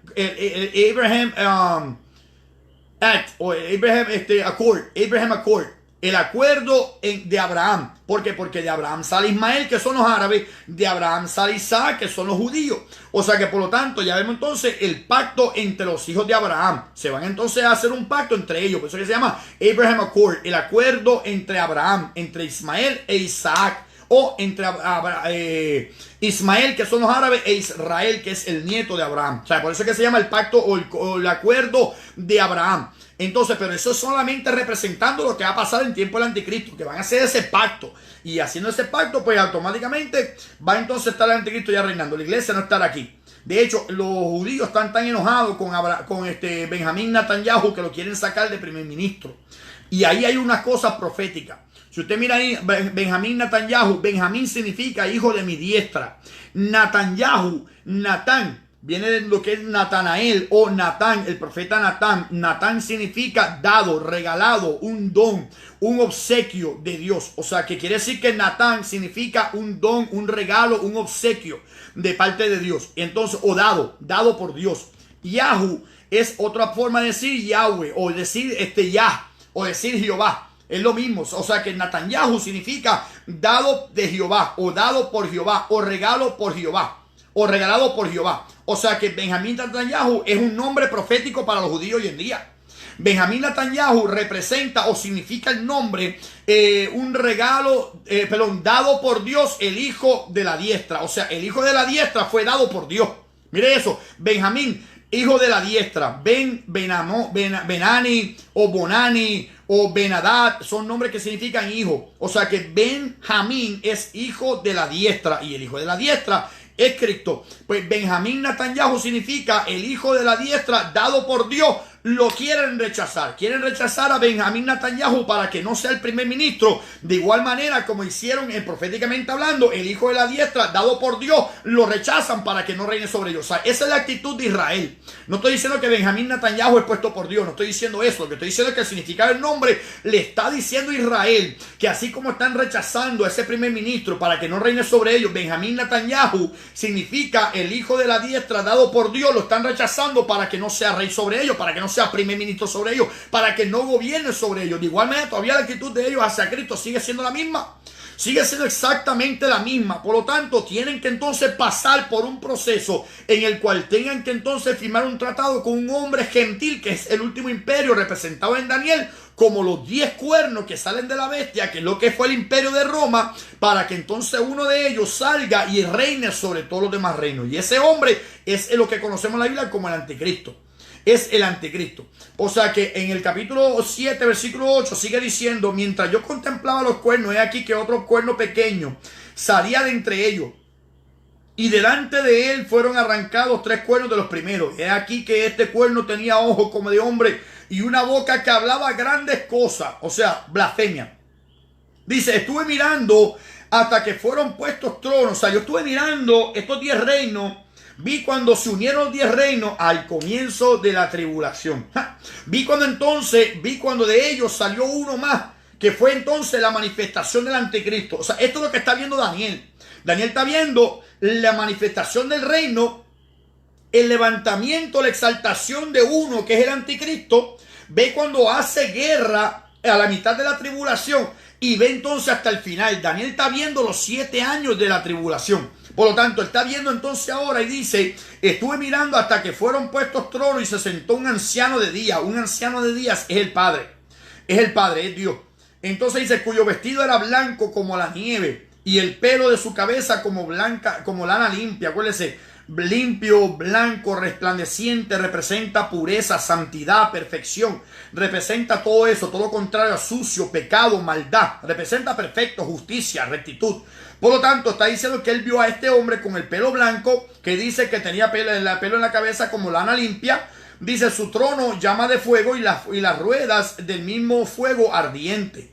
Act o Abraham Accord. El acuerdo de Abraham. ¿Por qué? Porque de Abraham sale Ismael, que son los árabes. De Abraham sale Isaac, que son los judíos. O sea que por lo tanto ya vemos entonces el pacto entre los hijos de Abraham. Se van entonces a hacer un pacto entre ellos. Por eso que se llama Abraham Accord. El acuerdo entre Abraham, entre Ismael e Isaac. O entre Ismael, que son los árabes, e Israel, que es el nieto de Abraham. O sea, por eso es que se llama el pacto o el acuerdo de Abraham. Entonces, pero eso es solamente representando lo que va a pasar en tiempo del anticristo, que van a hacer ese pacto. Y haciendo ese pacto, pues automáticamente va entonces a estar el anticristo ya reinando. La iglesia no estará aquí. De hecho, los judíos están tan enojados con Benjamín Netanyahu que lo quieren sacar de primer ministro. Y ahí hay unas cosas proféticas. Si usted mira ahí, Benjamín Netanyahu, Benjamín significa hijo de mi diestra. Netanyahu, Natán, viene de lo que es Natanael o Natán, el profeta Natán. Natán significa dado, regalado, un don, un obsequio de Dios. O sea, que quiere decir que Natán significa un don, un regalo, un obsequio de parte de Dios. Entonces, o dado por Dios. Yahu es otra forma de decir Yahweh, o decir Yah, o decir Jehová. Es lo mismo, o sea que Netanyahu significa dado de Jehová, o dado por Jehová, o regalo por Jehová, o regalado por Jehová. O sea que Benjamín Netanyahu es un nombre profético para los judíos hoy en día. Benjamín Netanyahu representa o significa el nombre, un regalo, dado por Dios, el hijo de la diestra. O sea, el hijo de la diestra fue dado por Dios. Mire eso, Benjamín, hijo de la diestra. Benani o Bonani o Benadad son nombres que significan hijo. O sea que Benjamín es hijo de la diestra y el hijo de la diestra es Cristo. Pues Benjamín Netanyahu significa el hijo de la diestra dado por Dios. Lo quieren rechazar. Quieren rechazar a Benjamín Netanyahu para que no sea el primer ministro. De igual manera como hicieron proféticamente hablando, el hijo de la diestra dado por Dios, lo rechazan para que no reine sobre ellos. O sea, esa es la actitud de Israel. No estoy diciendo que Benjamín Netanyahu es puesto por Dios. No estoy diciendo eso. Lo que estoy diciendo es que el significado del nombre le está diciendo a Israel que así como están rechazando a ese primer ministro para que no reine sobre ellos, Benjamín Netanyahu significa el hijo de la diestra dado por Dios. Lo están rechazando para que no sea rey sobre ellos, para que no sea primer ministro sobre ellos, para que no gobierne sobre ellos. De igual manera, todavía la actitud de ellos hacia Cristo sigue siendo la misma. Sigue siendo exactamente la misma. Por lo tanto, tienen que entonces pasar por un proceso en el cual tengan que entonces firmar un tratado con un hombre gentil, que es el último imperio representado en Daniel, como los 10 cuernos que salen de la bestia, que es lo que fue el imperio de Roma, para que entonces uno de ellos salga y reine sobre todos los demás reinos. Y ese hombre es lo que conocemos en la Biblia como el anticristo. Es el anticristo. O sea que en el capítulo 7, versículo 8 sigue diciendo, mientras yo contemplaba los cuernos, he aquí que otro cuerno pequeño salía de entre ellos. Y delante de él fueron arrancados 3 cuernos de los primeros. He aquí que este cuerno tenía ojos como de hombre y una boca que hablaba grandes cosas. O sea, blasfemia. Dice, estuve mirando hasta que fueron puestos tronos. O sea, yo estuve mirando estos 10 reinos. Vi cuando se unieron los 10 reinos al comienzo de la tribulación. Vi cuando de ellos salió uno más, que fue entonces la manifestación del anticristo. O sea, esto es lo que está viendo Daniel. Daniel está viendo la manifestación del reino, el levantamiento, la exaltación de uno que es el anticristo. Ve cuando hace guerra a la mitad de la tribulación y ve entonces hasta el final. Daniel está viendo los 7 años de la tribulación. Por lo tanto, él está viendo entonces ahora y dice, estuve mirando hasta que fueron puestos tronos y se sentó un anciano de días. Un anciano de días es el Padre. Es el Padre, es Dios. Entonces dice, cuyo vestido era blanco como la nieve y el pelo de su cabeza como blanca, como lana limpia. Acuérdense, limpio, blanco, resplandeciente, representa pureza, santidad, perfección. Representa todo eso, todo lo contrario a sucio, pecado, maldad. Representa perfecto, justicia, rectitud. Por lo tanto, está diciendo que él vio a este hombre con el pelo blanco, que dice que tenía pelo en la cabeza como lana limpia. Dice, su trono llama de fuego y las ruedas del mismo fuego ardiente.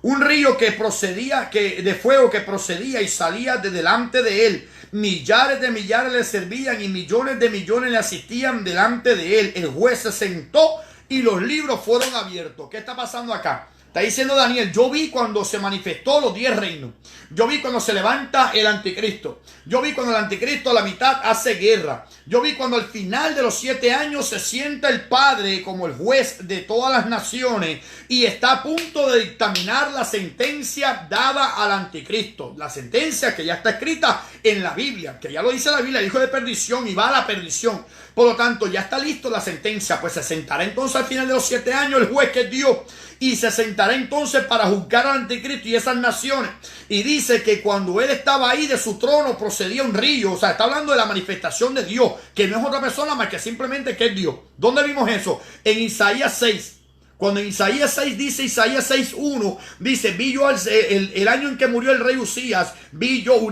Un río que procedía, de fuego que procedía y salía de delante de él. Millares de millares le servían y millones de millones le asistían delante de él. El juez se sentó y los libros fueron abiertos. ¿Qué está pasando acá? Está diciendo Daniel, yo vi cuando se manifestó los 10 reinos. Yo vi cuando se levanta el anticristo. Yo vi cuando el anticristo a la mitad hace guerra. Yo vi cuando al final de los 7 años se sienta el Padre como el juez de todas las naciones y está a punto de dictaminar la sentencia dada al anticristo. La sentencia que ya está escrita en la Biblia, que ya lo dice la Biblia, el hijo de perdición y va a la perdición. Por lo tanto, ya está listo la sentencia, pues se sentará entonces al final de los 7 años el juez que es Dios. Y se sentará entonces para juzgar al anticristo y esas naciones. Y dice que cuando él estaba ahí de su trono procedía un río. O sea, está hablando de la manifestación de Dios, que no es otra persona más que simplemente que es Dios. ¿Dónde vimos eso? En Isaías 6. Cuando en Isaías 6 dice, Isaías 6:1, dice, vi yo el año en que murió el rey Usías, vi yo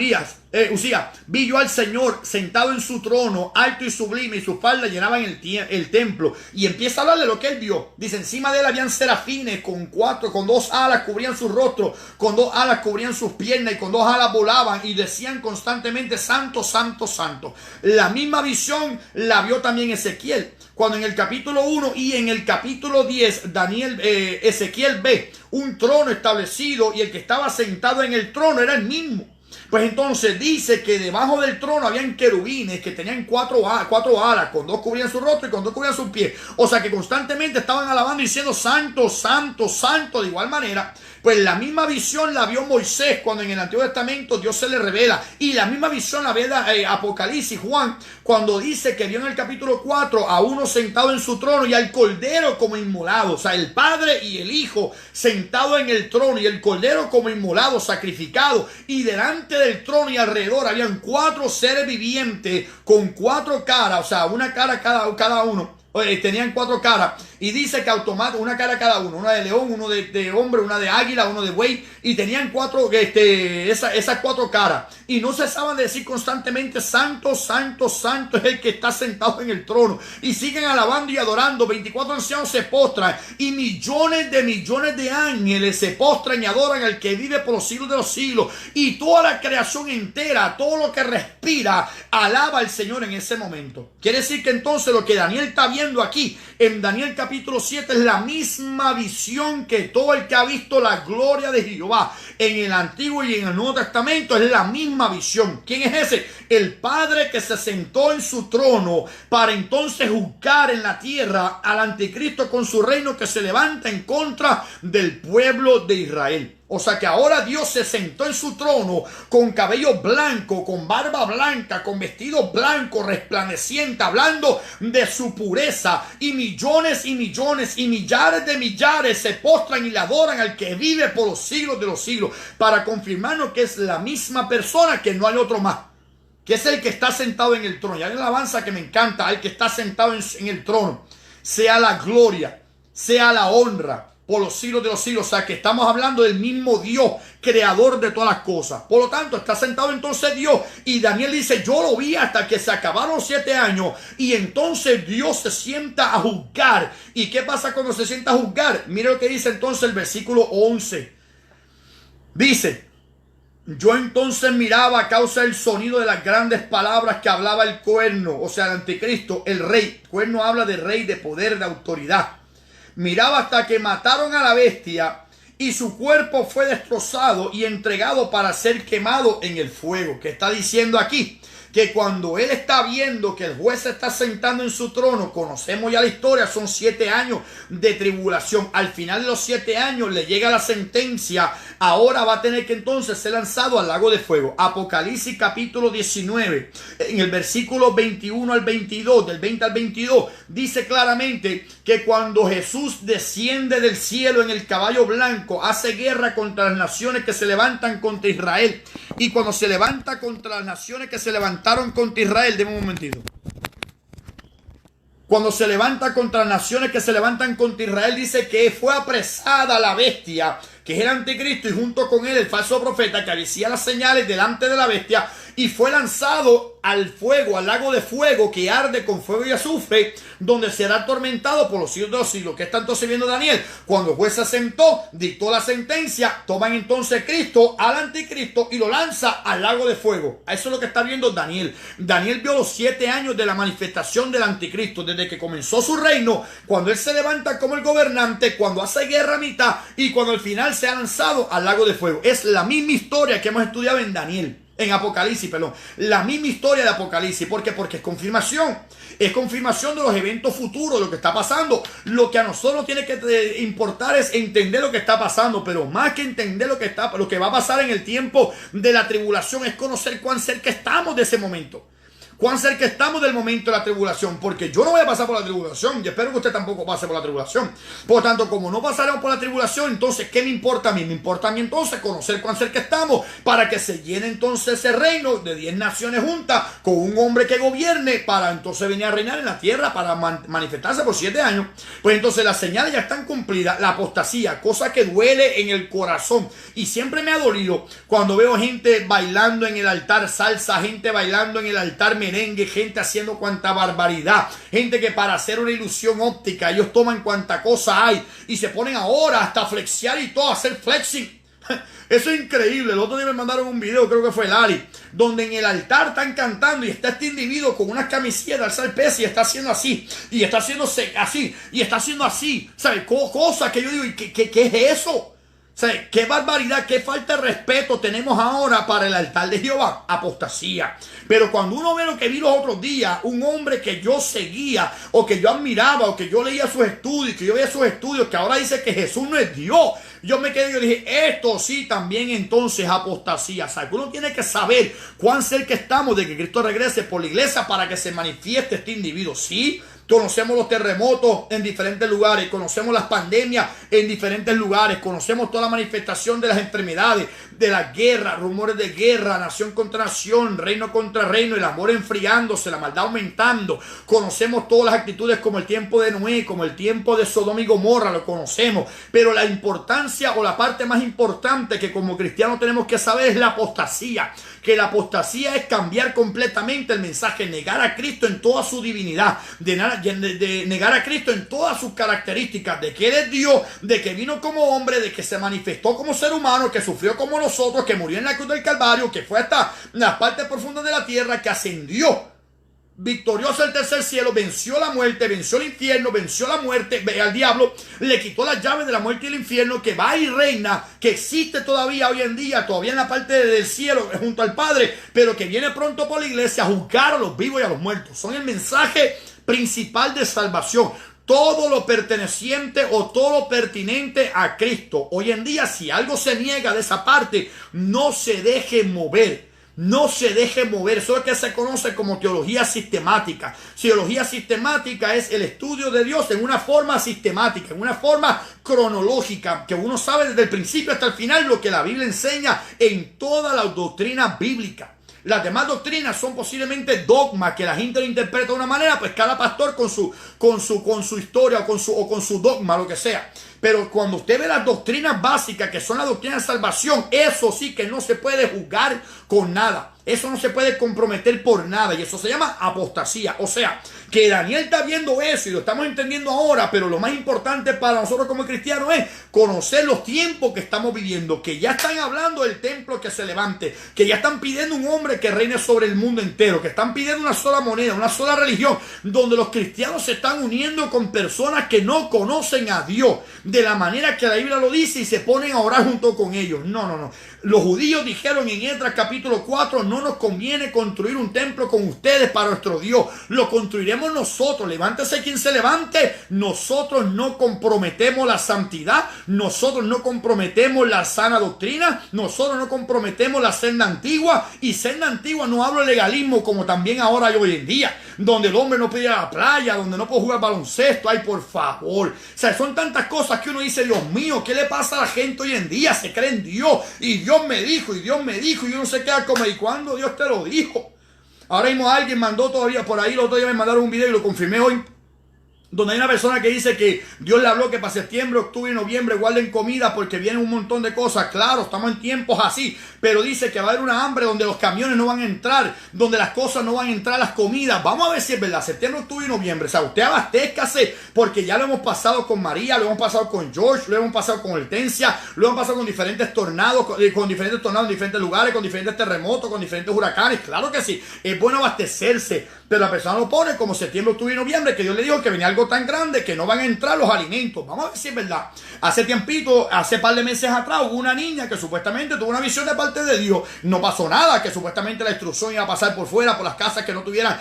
vi yo al Señor sentado en su trono, alto y sublime, y sus faldas llenaban el templo. Y empieza a hablar de lo que él vio. Dice, encima de él habían serafines con 2 alas cubrían su rostro, con 2 alas cubrían sus piernas, y con 2 alas volaban, y decían constantemente, santo, santo, santo. La misma visión la vio también Ezequiel. Cuando en el capítulo 1 y en el capítulo 10, Ezequiel ve un trono establecido y el que estaba sentado en el trono era el mismo. Pues entonces dice que debajo del trono habían querubines que tenían 4 alas, con 2 cubrían su rostro y con 2 cubrían sus pies. O sea que constantemente estaban alabando y diciendo santo, santo, santo. De igual manera, pues la misma visión la vio Moisés cuando en el Antiguo Testamento Dios se le revela. Y la misma visión la ve Apocalipsis, Juan, cuando dice que vio en el capítulo 4 a uno sentado en su trono y al cordero como inmolado. O sea, el Padre y el Hijo sentado en el trono y el cordero como inmolado, sacrificado. Y delante del trono y alrededor habían 4 seres vivientes con 4 caras, o sea, una cara cada uno. Tenían 4 caras y dice que una cara cada uno, una de león, uno de hombre, una de águila, uno de buey, y tenían esas 4 caras y no cesaban de decir constantemente santo, santo, santo es el que está sentado en el trono, y siguen alabando y adorando. 24 ancianos se postran y millones de ángeles se postran y adoran al que vive por los siglos de los siglos, y toda la creación entera, todo lo que respira, alaba al Señor en ese momento. Quiere decir que entonces lo que Daniel está viendo aquí en Daniel capítulo 7 es la misma visión que todo el que ha visto la gloria de Jehová en el Antiguo y en el Nuevo Testamento. Es la misma visión. ¿Quién es ese? El Padre que se sentó en su trono para entonces juzgar en la tierra al anticristo con su reino que se levanta en contra del pueblo de Israel. O sea que ahora Dios se sentó en su trono con cabello blanco, con barba blanca, con vestido blanco, resplandeciente, hablando de su pureza. Y millones y millones y millares de millares se postran y le adoran al que vive por los siglos de los siglos, para confirmarnos que es la misma persona, que no hay otro más, que es el que está sentado en el trono. Y hay una alabanza que me encanta, el que está sentado en el trono. Sea la gloria, sea la honra por los siglos de los siglos. O sea que estamos hablando del mismo Dios, creador de todas las cosas. Por lo tanto, está sentado entonces Dios. Y Daniel dice, yo lo vi hasta que se acabaron los 7 años. Y entonces Dios se sienta a juzgar. ¿Y qué pasa cuando se sienta a juzgar? Mire lo que dice entonces el versículo 11. Dice, yo entonces miraba a causa del sonido de las grandes palabras que hablaba el cuerno, o sea, el anticristo, el rey. El cuerno habla de rey, de poder, de autoridad. Miraba hasta que mataron a la bestia y su cuerpo fue destrozado y entregado para ser quemado en el fuego. ¿Qué está diciendo aquí? que cuando él está viendo que el juez se está sentando en su trono, conocemos ya la historia, son 7 años de tribulación. Al final de los 7 años le llega la sentencia, ahora va a tener que entonces ser lanzado al lago de fuego. Apocalipsis capítulo 19, en el versículo 21 al 22, del 20 al 22, dice claramente que cuando Jesús desciende del cielo en el caballo blanco, hace guerra contra las naciones que se levantan contra Israel. Y cuando se levanta contra las naciones que se levantaron contra Israel, deme un momentito. Cuando se levanta contra las naciones que se levantan contra Israel, dice que fue apresada la bestia, que es el anticristo, y junto con él el falso profeta que hacía las señales delante de la bestia, y fue lanzado al fuego, al lago de fuego que arde con fuego y azufre, donde será atormentado por los siglos de los siglos. ¿Qué está entonces viendo Daniel? Cuando el juez se sentó, dictó la sentencia, toman entonces Cristo al anticristo y lo lanza al lago de fuego. Eso es lo que está viendo Daniel. Daniel vio los 7 años de la manifestación del anticristo, desde que comenzó su reino, cuando él se levanta como el gobernante, cuando hace guerra a mitad y cuando al final se ha lanzado al lago de fuego. Es la misma historia que hemos estudiado en Daniel. En Apocalipsis, perdón. La misma historia de Apocalipsis. ¿Por qué? Porque es confirmación. Es confirmación de los eventos futuros, lo que está pasando. Lo que a nosotros tiene que importar es entender lo que está pasando. Pero más que entender lo que va a pasar en el tiempo de la tribulación, es conocer cuán cerca estamos de ese momento. Cuán cerca estamos del momento de la tribulación, porque yo no voy a pasar por la tribulación y espero que usted tampoco pase por la tribulación. Por tanto, como no pasaremos por la tribulación, entonces, ¿qué me importa a mí? Me importa a mí entonces conocer cuán cerca estamos para que se llene entonces ese reino de 10 naciones juntas con un hombre que gobierne para entonces venir a reinar en la tierra para manifestarse por 7 años. Pues entonces las señales ya están cumplidas. La apostasía, cosa que duele en el corazón, y siempre me ha dolido cuando veo gente bailando en el altar salsa, gente bailando en el altar merengue, gente haciendo cuanta barbaridad, gente que para hacer una ilusión óptica ellos toman cuanta cosa hay y se ponen ahora hasta flexear y todo, hacer flexing. Eso es increíble. El otro día me mandaron un video, creo que fue Lali, donde en el altar están cantando y está este individuo con unas camisetas, alza el peso y está haciendo así, y está haciendo así, y está haciendo así, ¿sabes? Cosas que yo digo, ¿qué es eso? O sea, qué barbaridad, qué falta de respeto tenemos ahora para el altar de Jehová. Apostasía. Pero cuando uno ve lo que vi los otros días, un hombre que yo seguía, o que yo admiraba, o que yo leía sus estudios, que yo veía sus estudios, que ahora dice que Jesús no es Dios. Yo me quedé y yo dije, esto sí también entonces apostasía. O sea, uno tiene que saber cuán cerca estamos de que Cristo regrese por la iglesia para que se manifieste este individuo. Sí. Conocemos los terremotos en diferentes lugares, conocemos las pandemias en diferentes lugares, conocemos toda la manifestación de las enfermedades, de la guerra, rumores de guerra, nación contra nación, reino contra reino, el amor enfriándose, la maldad aumentando. Conocemos todas las actitudes como el tiempo de Noé, como el tiempo de Sodoma y Gomorra, lo conocemos. Pero la importancia o la parte más importante que como cristianos tenemos que saber es la apostasía. Que la apostasía es cambiar completamente el mensaje, negar a Cristo en toda su divinidad, de negar a Cristo en todas sus características, de que Él es Dios, de que vino como hombre, de que se manifestó como ser humano, que sufrió como nosotros, que murió en la cruz del Calvario, que fue hasta las partes profundas de la tierra, que ascendió victorioso al tercer cielo, venció la muerte, venció el infierno, venció la muerte, al diablo, le quitó las llaves de la muerte y el infierno, que va y reina, que existe todavía hoy en día, todavía en la parte del cielo junto al Padre, pero que viene pronto por la iglesia a juzgar a los vivos y a los muertos. Son el mensaje principal de salvación. Todo lo perteneciente o todo lo pertinente a Cristo. Hoy en día, si algo se niega de esa parte, no se deje mover. No se deje mover. Eso es lo que se conoce como teología sistemática. Teología sistemática es el estudio de Dios en una forma sistemática, en una forma cronológica, que uno sabe desde el principio hasta el final lo que la Biblia enseña en toda la doctrina bíblica. Las demás doctrinas son posiblemente dogmas que la gente lo interpreta de una manera, pues cada pastor con su historia o con su dogma, lo que sea. Pero cuando usted ve las doctrinas básicas, que son las doctrinas de salvación, eso sí que no se puede juzgar con nada. Eso no se puede comprometer por nada. Y eso se llama apostasía. O sea, que Daniel está viendo eso y lo estamos entendiendo ahora. Pero lo más importante para nosotros como cristianos es conocer los tiempos que estamos viviendo. Que ya están hablando del templo que se levante. Que ya están pidiendo un hombre que reine sobre el mundo entero. Que están pidiendo una sola moneda, una sola religión. Donde los cristianos se están uniendo con personas que no conocen a Dios de la manera que la Biblia lo dice y se ponen a orar junto con ellos. No. Los judíos dijeron en Esdras capítulo 4, no no nos conviene construir un templo con ustedes para nuestro Dios. Lo construiremos nosotros. Levántese quien se levante. Nosotros no comprometemos la santidad. Nosotros no comprometemos la sana doctrina. Nosotros no comprometemos la senda antigua. Y senda antigua no hablo de legalismo como también ahora hay hoy en día, donde el hombre no puede ir a la playa, donde no puede jugar baloncesto. Ay, por favor. O sea, son tantas cosas que uno dice, Dios mío, ¿qué le pasa a la gente hoy en día? Se cree en Dios. Y Dios me dijo, y Dios me dijo, y uno se queda como, ¿y cuándo Dios te lo dijo? Ahora mismo alguien mandó todavía por ahí, el otro día me mandaron un video y lo confirmé hoy, donde hay una persona que dice que Dios le habló que para septiembre, octubre y noviembre guarden comida porque vienen un montón de cosas. Claro, estamos en tiempos así, pero dice que va a haber una hambre donde los camiones no van a entrar, donde las cosas no van a entrar, las comidas. Vamos a ver si es verdad, septiembre, octubre y noviembre. O sea, usted abastézcase, porque ya lo hemos pasado con María, lo hemos pasado con George, lo hemos pasado con Hortensia, lo hemos pasado con diferentes tornados, con diferentes tornados en diferentes lugares, con diferentes terremotos, con diferentes huracanes. Claro que sí, es bueno abastecerse, pero la persona lo pone como septiembre, octubre y noviembre, que Dios le dijo que venía algo tan grande que no van a entrar los alimentos. Vamos a ver si es verdad. Hace tiempito, hace par de meses atrás, hubo una niña que supuestamente tuvo una visión de parte de Dios. No pasó nada, que supuestamente la instrucción iba a pasar por fuera, por las casas que no tuvieran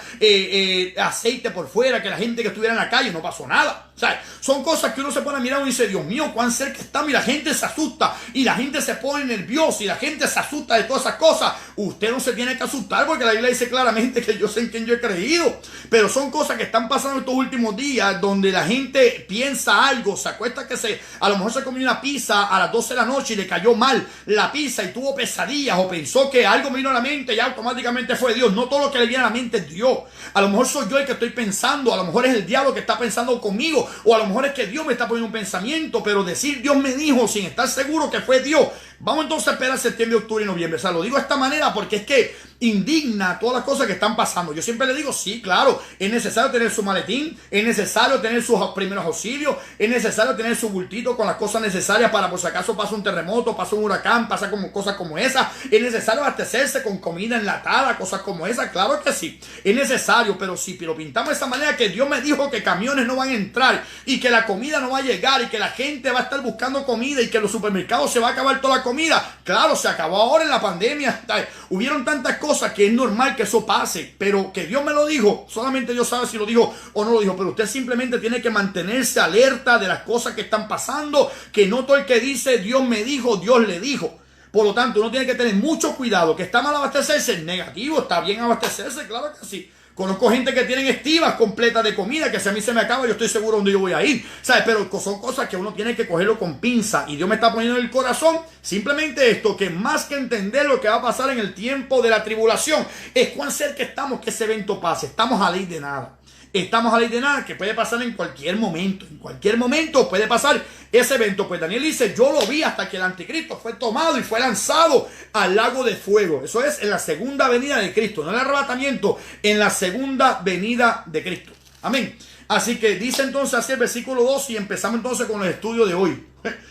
aceite por fuera, que la gente que estuviera en la calle, no pasó nada. O sea, son cosas que uno se pone a mirar y dice, Dios mío, cuán cerca estamos, y la gente se asusta, y la gente se pone nerviosa, y la gente se asusta de todas esas cosas. Usted no se tiene que asustar, porque la Biblia dice claramente que yo sé en quién yo he creído. Pero son cosas que están pasando estos últimos días, donde la gente piensa algo, se acuesta que a lo mejor se comió una pizza a las 12 de la noche y le cayó mal la pizza y tuvo pesadillas, o pensó que algo me vino a la mente y automáticamente fue Dios. No todo lo que le viene a la mente es Dios. A lo mejor soy yo el que estoy pensando, a lo mejor es el diablo que está pensando conmigo, o a lo mejor es que Dios me está poniendo un pensamiento, pero decir Dios me dijo sin estar seguro que fue Dios. Vamos entonces a esperar septiembre, octubre y noviembre. O sea, lo digo de esta manera porque es que indigna todas las cosas que están pasando. Yo siempre le digo, sí, claro, es necesario tener su maletín, es necesario tener sus primeros auxilios, es necesario tener su bultito con las cosas necesarias para por si acaso pasa un terremoto, pasa un huracán, pasa como cosas como esas. Es necesario abastecerse con comida enlatada, cosas como esas. Claro que sí, es necesario, pero si lo pintamos de esa manera, que Dios me dijo que camiones no van a entrar y que la comida no va a llegar y que la gente va a estar buscando comida y que en los supermercados se va a acabar toda la comida. Claro, se acabó ahora en la pandemia. Hubieron tantas cosas que es normal que eso pase, pero que Dios me lo dijo, solamente Dios sabe si lo dijo o no lo dijo, pero usted simplemente tiene que mantenerse alerta de las cosas que están pasando, que no todo el que dice Dios me dijo, Dios le dijo. Por lo tanto, uno tiene que tener mucho cuidado. Que está mal abastecerse, negativo, está bien abastecerse, claro que sí. Conozco gente que tienen estivas completas de comida, que si a mí se me acaba, yo estoy seguro dónde yo voy a ir. ¿Sabes? Pero son cosas que uno tiene que cogerlo con pinza. Y Dios me está poniendo en el corazón simplemente esto, que más que entender lo que va a pasar en el tiempo de la tribulación, es cuán cerca estamos que ese evento pase. Estamos a ley de nada. Estamos a ley de nada, que puede pasar en cualquier momento. En cualquier momento puede pasar ese evento. Pues Daniel dice, yo lo vi hasta que el anticristo fue tomado y fue lanzado al lago de fuego. Eso es en la segunda venida de Cristo, no en el arrebatamiento, en la segunda venida de Cristo. Amén. Así que dice entonces así el versículo 2 y empezamos entonces con el estudio de hoy.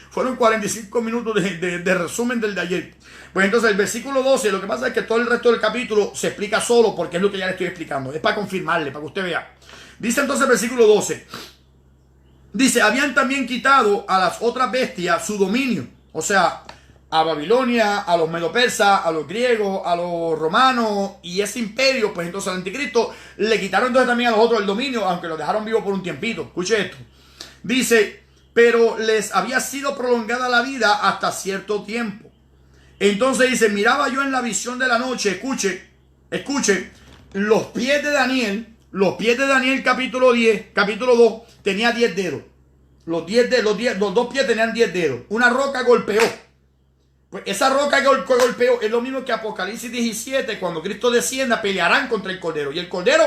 Fueron 45 minutos de resumen del de ayer. Pues entonces el versículo 12, lo que pasa es que todo el resto del capítulo se explica solo porque es lo que ya le estoy explicando. Es para confirmarle, para que usted vea. Dice entonces el versículo 12. Dice, habían también quitado a las otras bestias su dominio. O sea, a Babilonia, a los medopersas, a los griegos, a los romanos y ese imperio, pues entonces al anticristo le quitaron entonces también a los otros el dominio, aunque los dejaron vivos por un tiempito. Escuche esto. Dice, pero les había sido prolongada la vida hasta cierto tiempo. Entonces dice, miraba yo en la visión de la noche, escuche, los pies de Daniel capítulo 10, capítulo 2, tenía 10 dedos. Los dos pies tenían 10 dedos. Una roca golpeó. Pues esa roca que golpeó es lo mismo que Apocalipsis 17, cuando Cristo descienda, pelearán contra el Cordero. Y el Cordero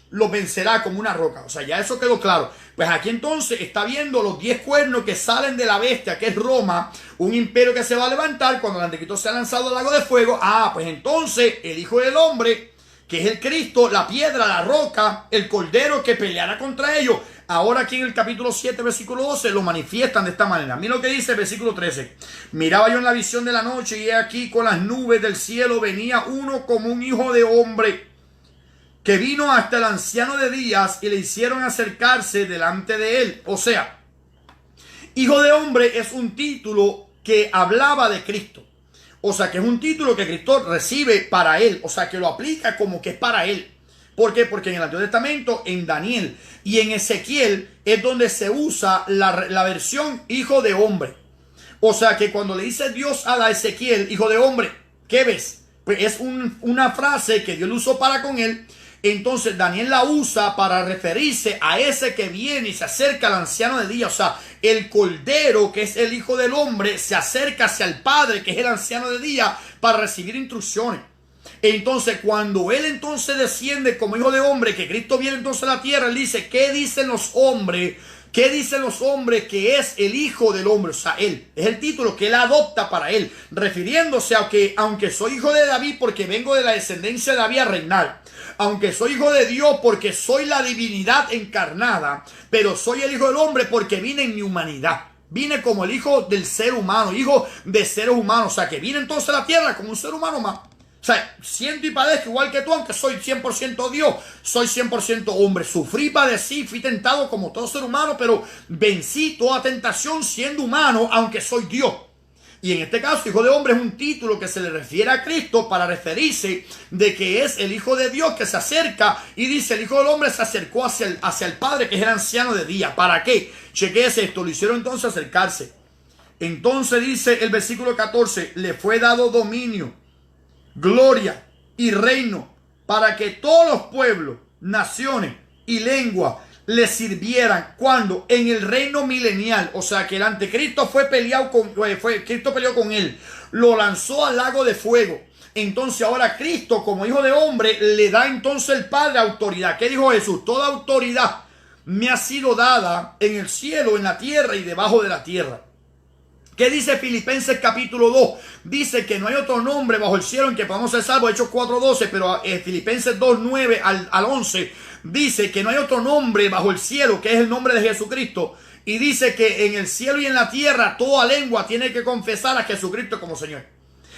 los vencerá como una roca. O sea, ya eso quedó claro. Pues aquí entonces está viendo los 10 cuernos que salen de la bestia, que es Roma, un imperio que se va a levantar cuando el anticristo se ha lanzado al lago de fuego. Pues entonces el Hijo del Hombre, que es el Cristo, la piedra, la roca, el Cordero que peleará contra ellos. Ahora aquí en el capítulo 7, versículo 12, lo manifiestan de esta manera. Mira lo que dice el versículo 13. Miraba yo en la visión de la noche y he aquí con las nubes del cielo venía uno como un hijo de hombre, que vino hasta el anciano de días y le hicieron acercarse delante de él. O sea, hijo de hombre es un título que hablaba de Cristo. O sea que es un título que Cristo recibe para él. O sea que lo aplica como que es para él. ¿Por qué? Porque en el Antiguo Testamento, en Daniel y en Ezequiel es donde se usa la versión hijo de hombre. O sea que cuando le dice Dios a Ezequiel, hijo de hombre, ¿qué ves? Pues es una frase que Dios lo usó para con él. Entonces Daniel la usa para referirse a ese que viene y se acerca al anciano de día. O sea, el cordero, que es el hijo del hombre, se acerca hacia el padre, que es el anciano de día, para recibir instrucciones. Entonces cuando él entonces desciende como hijo de hombre, que Cristo viene entonces a la tierra, él dice, ¿qué dicen los hombres? ¿Qué dicen los hombres que es el hijo del hombre? O sea, él es el título que él adopta para él, refiriéndose a que aunque soy hijo de David porque vengo de la descendencia de David a reinar, aunque soy hijo de Dios porque soy la divinidad encarnada, pero soy el hijo del hombre porque vine en mi humanidad. Vine como el hijo del ser humano, hijo de seres humanos. O sea, que vine entonces a la tierra como un ser humano más. O sea, siento y padezco igual que tú, aunque soy 100% Dios, soy 100% hombre. Sufrí, padecí, fui tentado como todo ser humano, pero vencí toda tentación siendo humano, aunque soy Dios. Y en este caso, hijo de hombre es un título que se le refiere a Cristo para referirse de que es el hijo de Dios que se acerca y dice, el hijo del hombre se acercó hacia el Padre, que es el anciano de día. ¿Para qué? Chequéese esto, lo hicieron entonces acercarse. Entonces dice el versículo 14, le fue dado dominio, gloria y reino para que todos los pueblos, naciones y lenguas le sirvieran. Cuando en el reino milenial, o sea que el anticristo Cristo peleó con él, lo lanzó al lago de fuego. Entonces ahora Cristo como hijo de hombre le da entonces el Padre autoridad. ¿Qué dijo Jesús? Toda autoridad me ha sido dada en el cielo, en la tierra y debajo de la tierra. ¿Qué dice Filipenses capítulo 2? Dice que no hay otro nombre bajo el cielo en que podamos ser salvos. Hechos 4:12, pero Filipenses 2:9 al 11 dice que no hay otro nombre bajo el cielo, que es el nombre de Jesucristo. Y dice que en el cielo y en la tierra toda lengua tiene que confesar a Jesucristo como Señor.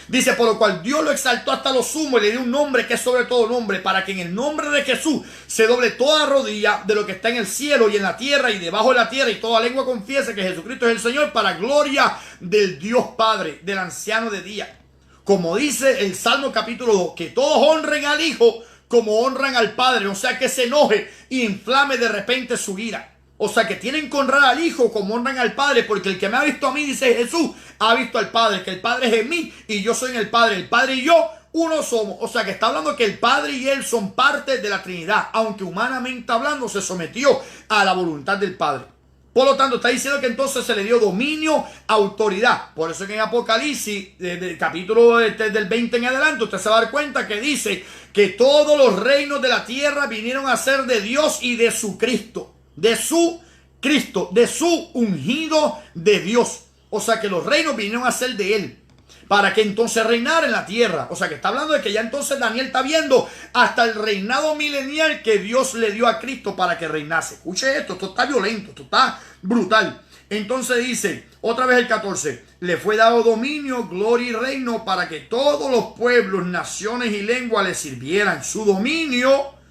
Dice, por lo cual Dios lo exaltó hasta lo sumo y le dio un nombre que es sobre todo nombre, para que en el nombre de Jesús se doble toda rodilla de lo que está en el cielo y en la tierra y debajo de la tierra, y toda lengua confiese que Jesucristo es el Señor, para gloria del Dios Padre, del anciano de día. Como dice el Salmo capítulo 2, que todos honren al Hijo como honran al Padre, o sea que se enoje y inflame de repente su ira. O sea que tienen que honrar al Hijo como honran al Padre, porque el que me ha visto a mí, dice Jesús, ha visto al Padre, que el Padre es en mí y yo soy en el Padre. El Padre y yo uno somos. O sea que está hablando que el Padre y Él son parte de la Trinidad, aunque humanamente hablando se sometió a la voluntad del Padre. Por lo tanto, está diciendo que entonces se le dio dominio, autoridad. Por eso que en Apocalipsis, del capítulo del 20 en adelante, usted se va a dar cuenta que dice que todos los reinos de la tierra vinieron a ser de Dios y de su Cristo. De su Cristo, de su ungido de Dios. O sea que los reinos vinieron a ser de Él, para que entonces reinara en la tierra. O sea que está hablando de que ya entonces Daniel está viendo hasta el reinado milenial que Dios le dio a Cristo para que reinase. Escuche esto está violento, esto está brutal. Entonces dice, otra vez el 14, le fue dado dominio, gloria y reino para que todos los pueblos, naciones y lenguas le sirvieran. Su dominio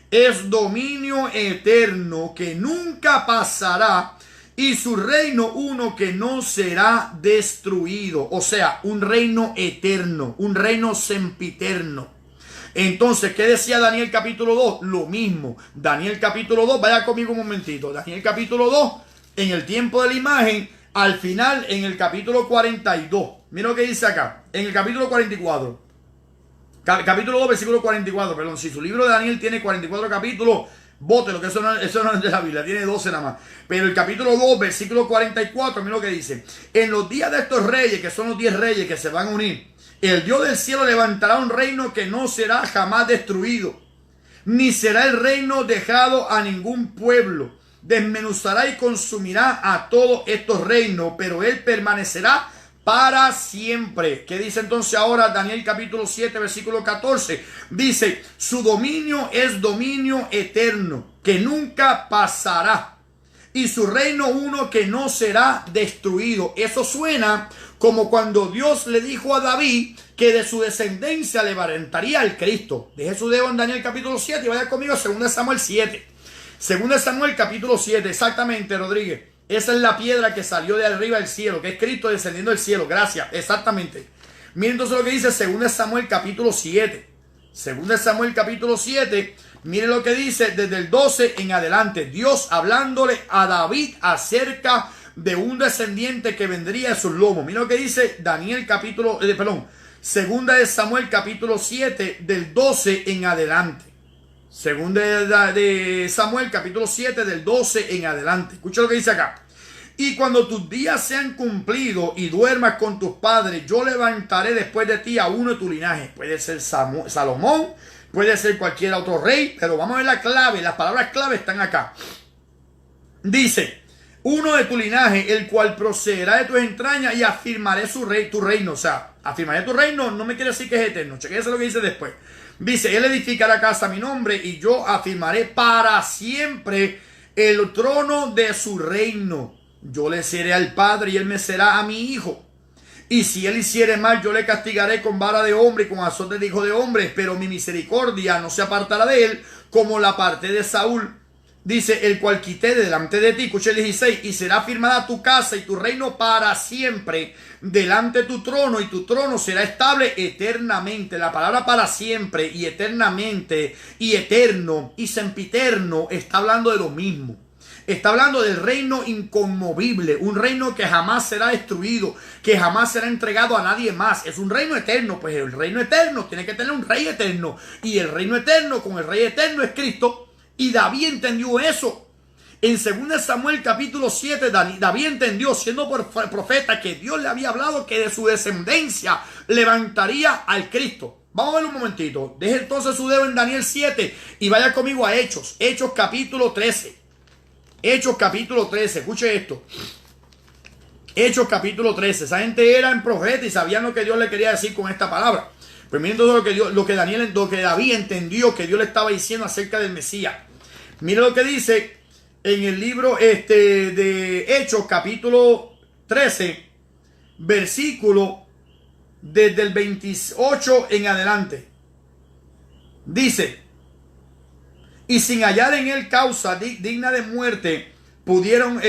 es dominio eterno que nunca pasará, y su reino uno que no será destruido. O sea, un reino eterno, un reino sempiterno. Entonces, ¿qué decía Daniel capítulo 2? Lo mismo. Daniel capítulo 2, vaya conmigo un momentito. Daniel capítulo 2, en el tiempo de la imagen, al final, en el capítulo 42. Mira lo que dice acá, en el capítulo 44. Capítulo 2, versículo 44, perdón. Si su libro de Daniel tiene 44 capítulos, bótelo, que eso no es de la Biblia, tiene 12 nada más. Pero el capítulo 2, versículo 44, mira lo que dice. En los días de estos reyes, que son los 10 reyes que se van a unir, el Dios del cielo levantará un reino que no será jamás destruido, ni será el reino dejado a ningún pueblo. Desmenuzará y consumirá a todos estos reinos, pero él permanecerá para siempre. ¿Qué dice entonces ahora Daniel capítulo 7 versículo 14? Dice, su dominio es dominio eterno, que nunca pasará, y su reino uno que no será destruido. Eso suena como cuando Dios le dijo a David que de su descendencia levantaría al Cristo. Deje su dedo en Daniel capítulo 7 y vaya conmigo a 2 Samuel 7. 2 Samuel capítulo 7, exactamente, Rodríguez. Esa es la piedra que salió de arriba del cielo, que es Cristo descendiendo del cielo. Gracias, exactamente. Miren entonces lo que dice 2 Samuel capítulo 7. 2 Samuel capítulo 7. Miren lo que dice desde el 12 en adelante. Dios hablándole a David acerca de un descendiente que vendría de sus lomos. Miren lo que dice Daniel capítulo, 2 de Samuel capítulo 7 del 12 en adelante. 2 de Samuel capítulo 7 del 12 en adelante. Escucha lo que dice acá. Y cuando tus días sean cumplidos y duermas con tus padres, yo levantaré después de ti a uno de tu linaje. Puede ser Salomón, puede ser cualquier otro rey, pero vamos a ver la clave. Las palabras clave están acá. Dice, uno de tu linaje, el cual procederá de tus entrañas y afirmaré tu reino. O sea, afirmaré tu reino no me quiere decir que es eterno. Chequense lo que dice después. Dice, él edificará casa a mi nombre y yo afirmaré para siempre el trono de su reino. Yo le seré al padre y él me será a mi hijo. Y si él hiciere mal, yo le castigaré con vara de hombre y con azote de hijo de hombre. Pero mi misericordia no se apartará de él como la parte de Saúl. Dice, el cual quité de delante de ti. Escucha el 16. Y será firmada tu casa y tu reino para siempre delante de tu trono. Y tu trono será estable eternamente. La palabra para siempre y eternamente y eterno y sempiterno está hablando de lo mismo. Está hablando del reino inconmovible, un reino que jamás será destruido, que jamás será entregado a nadie más. Es un reino eterno, pues el reino eterno tiene que tener un rey eterno. Y el reino eterno con el rey eterno es Cristo. Y David entendió eso. En 2 Samuel capítulo 7, David entendió, siendo profeta, que Dios le había hablado que de su descendencia levantaría al Cristo. Vamos a ver un momentito. Deje entonces su dedo en Daniel 7 y vaya conmigo a Hechos. Hechos capítulo 13. Hechos capítulo 13, escuche esto. Hechos capítulo 13. Esa gente eran profetas y sabían lo que Dios le quería decir con esta palabra. Pero miren todo lo que David entendió que Dios le estaba diciendo acerca del Mesías. Miren lo que dice en el libro de Hechos capítulo 13, versículo desde el 28 en adelante. Dice, y sin hallar en él causa digna de muerte, pidieron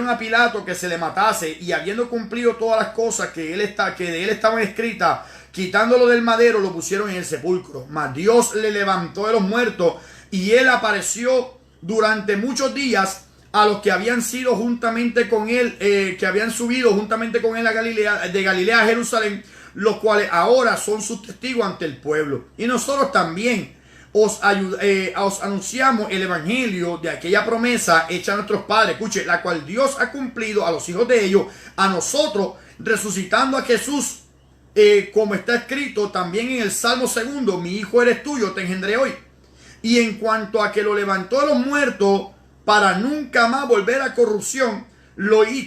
a Pilato que se le matase, y habiendo cumplido todas las cosas que de él estaban escritas, quitándolo del madero, lo pusieron en el sepulcro. Mas Dios le levantó de los muertos, y él apareció durante muchos días a los que habían sido juntamente con él, que habían subido juntamente con él de Galilea a Jerusalén, los cuales ahora son sus testigos ante el pueblo. Y nosotros también os anunciamos el evangelio de aquella promesa hecha a nuestros padres, escuche, la cual Dios ha cumplido a los hijos de ellos, a nosotros, resucitando a Jesús, como está escrito también en el Salmo 2, mi hijo eres tú, yo te engendré hoy. Y en cuanto a que lo levantó de los muertos para nunca más volver a corrupción,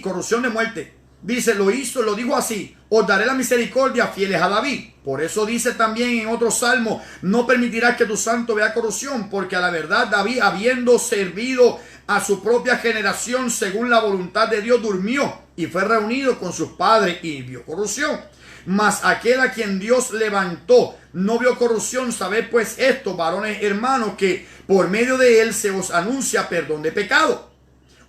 corrupción de muerte. Dice, lo dijo así, os daré la misericordia fieles a David. Por eso dice también en otro salmo, no permitirás que tu santo vea corrupción, porque a la verdad David, habiendo servido a su propia generación según la voluntad de Dios, durmió y fue reunido con sus padres y vio corrupción. Mas aquel a quien Dios levantó no vio corrupción. Sabed pues esto, varones hermanos, que por medio de él se os anuncia perdón de pecado.